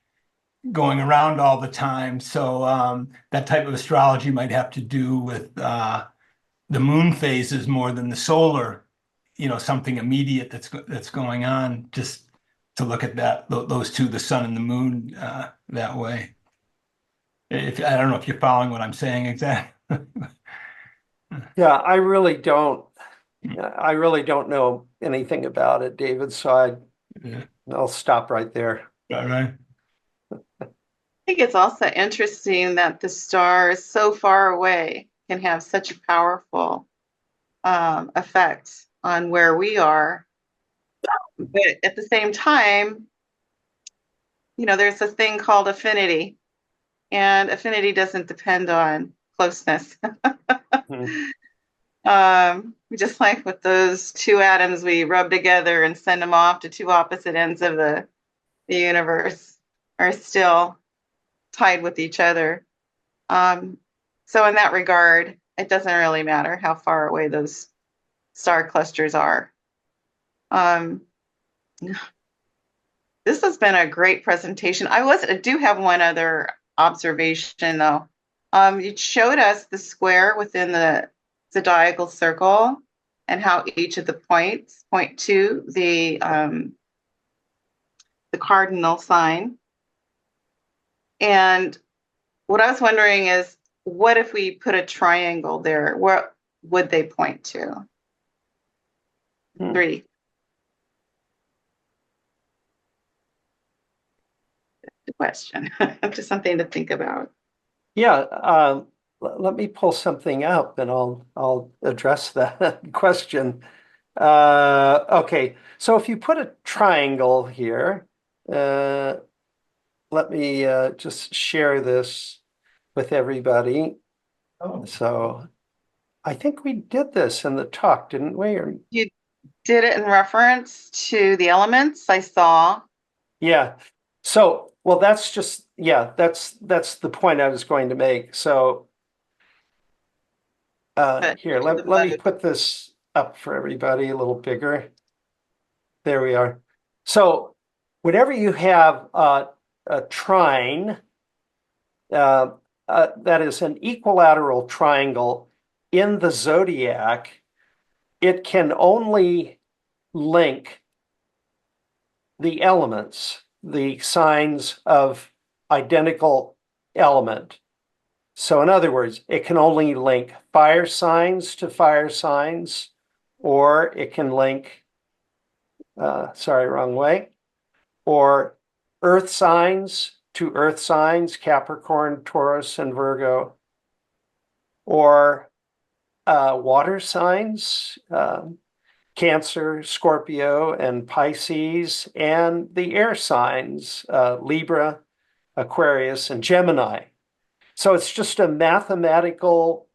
going around all the time. So that type of astrology might have to do with the moon phases more than the solar, something immediate that's going on, just to look at those two, the sun and the moon, that way. I don't know if you're following what I'm saying exactly. Yeah, I really don't know anything about it, David, so Yeah. I'll stop right there. All right. I think it's also interesting that the stars so far away can have such a powerful effect on where we are. But at the same time, there's a thing called affinity, and affinity doesn't depend on closeness. Just like with those two atoms we rub together and send them off to two opposite ends of the universe are still tied with each other. So in that regard, it doesn't really matter how far away those star clusters are. This has been a great presentation. I do have one other observation though. You showed us the square within the zodiacal circle and how each of the points point to the cardinal sign. And what I was wondering is, what if we put a triangle there? What would they point to? 3. The question. Just something to think about. Yeah, let me pull something up and I'll address that question. Okay, so if you put a triangle here, let me just share this with everybody. Oh. So I think we did this in the talk, didn't we? Or You did it in reference to the elements I saw. yeah. So, well, that's just, yeah, that's the point I was going to make. So here, let me put this up for everybody a little bigger. There we are. So whenever you have a trine, that is an equilateral triangle in the zodiac, it can only link the elements, the signs of identical element. So in other words, it can only link fire signs to fire signs, or it can link, sorry, wrong way, or earth signs to earth signs, Capricorn, Taurus, and Virgo, or water signs, Cancer, Scorpio, and Pisces, and the air signs, Libra, Aquarius, and Gemini. So it's just a mathematical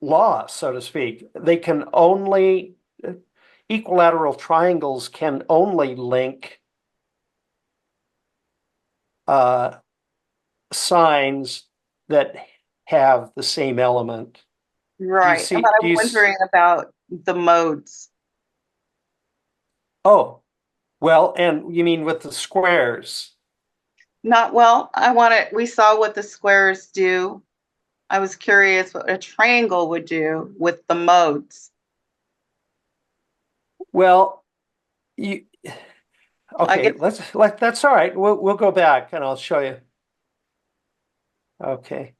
law, so to speak. They can only, equilateral triangles can only link signs that have the same element. Right. see- But do I'm you wondering about the modes. Oh, well, and you mean with the squares? Not well, we saw what the squares do. I was curious what a triangle would do with the modes. Well, you okay, guess- that's all right. We'll go back and I'll show you. Okay.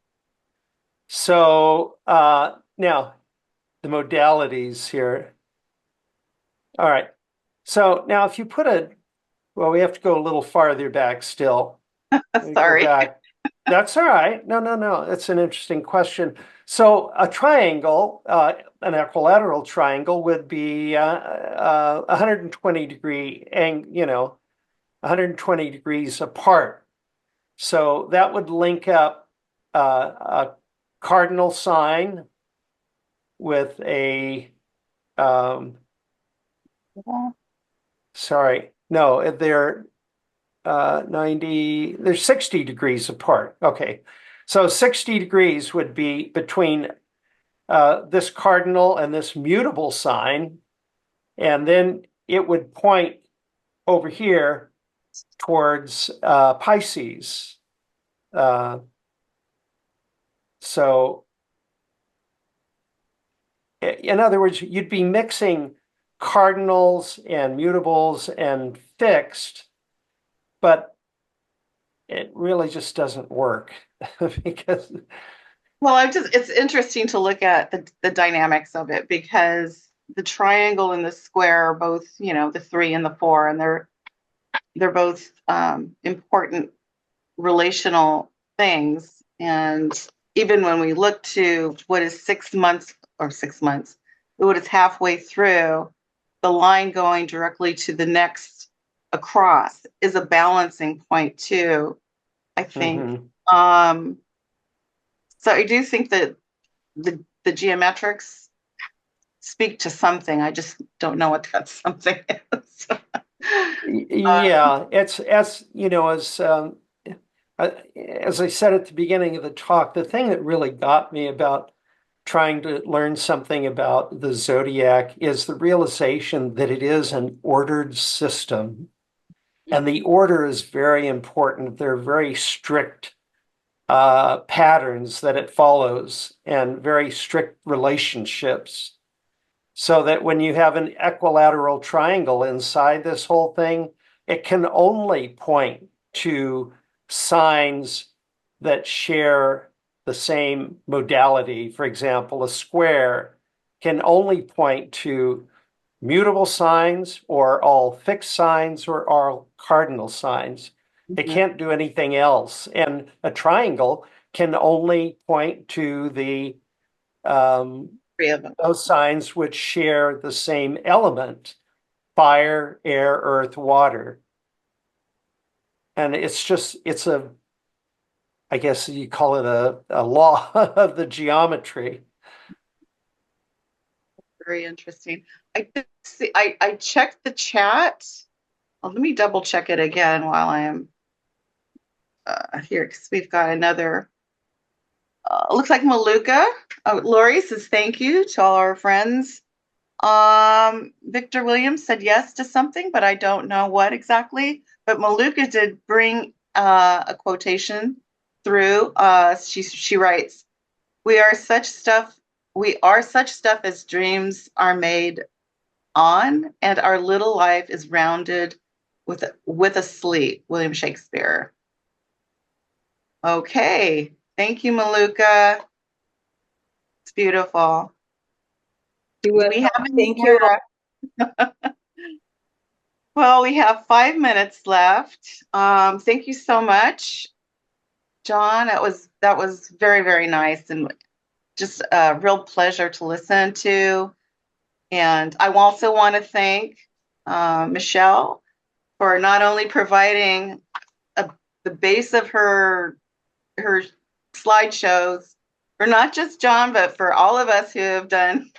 So now the modalities here. All right. So now if you put well, we have to go a little farther back still. Let me go Sorry. back. That's all right. No. It's an interesting question. So a triangle, an equilateral triangle would be 120 degree, 120 degrees apart. So that would link up a cardinal sign with a, sorry, no, they're 90, they're 60 degrees apart. Okay, so 60 degrees would be between this cardinal and this mutable sign. And then it would point over here towards Pisces. So in other words, you'd be mixing cardinals and mutables and fixed, but it really just doesn't work because Well, it's interesting to look at the dynamics of it, because the triangle and the square are both, the 3 and the 4, and they're both important relational things. And even when we look to what is 6 months, what is halfway through, the line going directly to the next across is a balancing point too, I think. So I do think that the geometrics speak to something. I just don't know what that something is. yeah, it's as I said at the beginning of the talk, the thing that really got me about trying to learn something about the zodiac is the realization that it is an ordered system. And the order is very important. They're very strict patterns that it follows and very strict relationships. So that when you have an equilateral triangle inside this whole thing, it can only point to signs that share the same modality. For example, a square can only point to mutable signs or all fixed signs or all cardinal signs. It can't do anything else. And a triangle can only point to the 3 of them. those signs which share the same element: fire, air, earth, water. And it's I guess you call it a law of the geometry. Very interesting. I did see, I checked the chat. Well, let me double check it again while I am here, because we've got another. Looks like Maluka. Oh, Lori says thank you to all our friends. Victor Williams said yes to something, but I don't know what exactly. But Maluka did bring a quotation through. She writes, "We are such stuff as dreams are made on, and our little life is rounded with a sleep." William Shakespeare. Okay. Thank you, Maluka. It's beautiful. You Do will we have any thank you. more? Well, we have 5 minutes left. Thank you so much, John. That was very, very nice, and just a real pleasure to listen to. And I also want to thank Michelle for not only providing the base of her slideshows for not just John, but for all of us who have done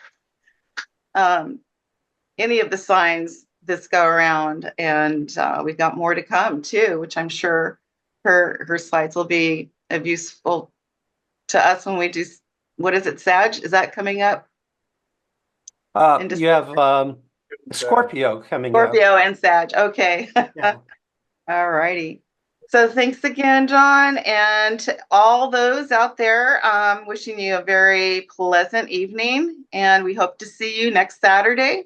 any of the signs this go around. And we've got more to come too, which I'm sure her slides will be useful to us when we do. What is it, Sag? Is that coming up? You have Scorpio coming up. Scorpio and Sag. Okay. Yeah. All righty. So thanks again, John, and to all those out there, wishing you a very pleasant evening, and we hope to see you next Saturday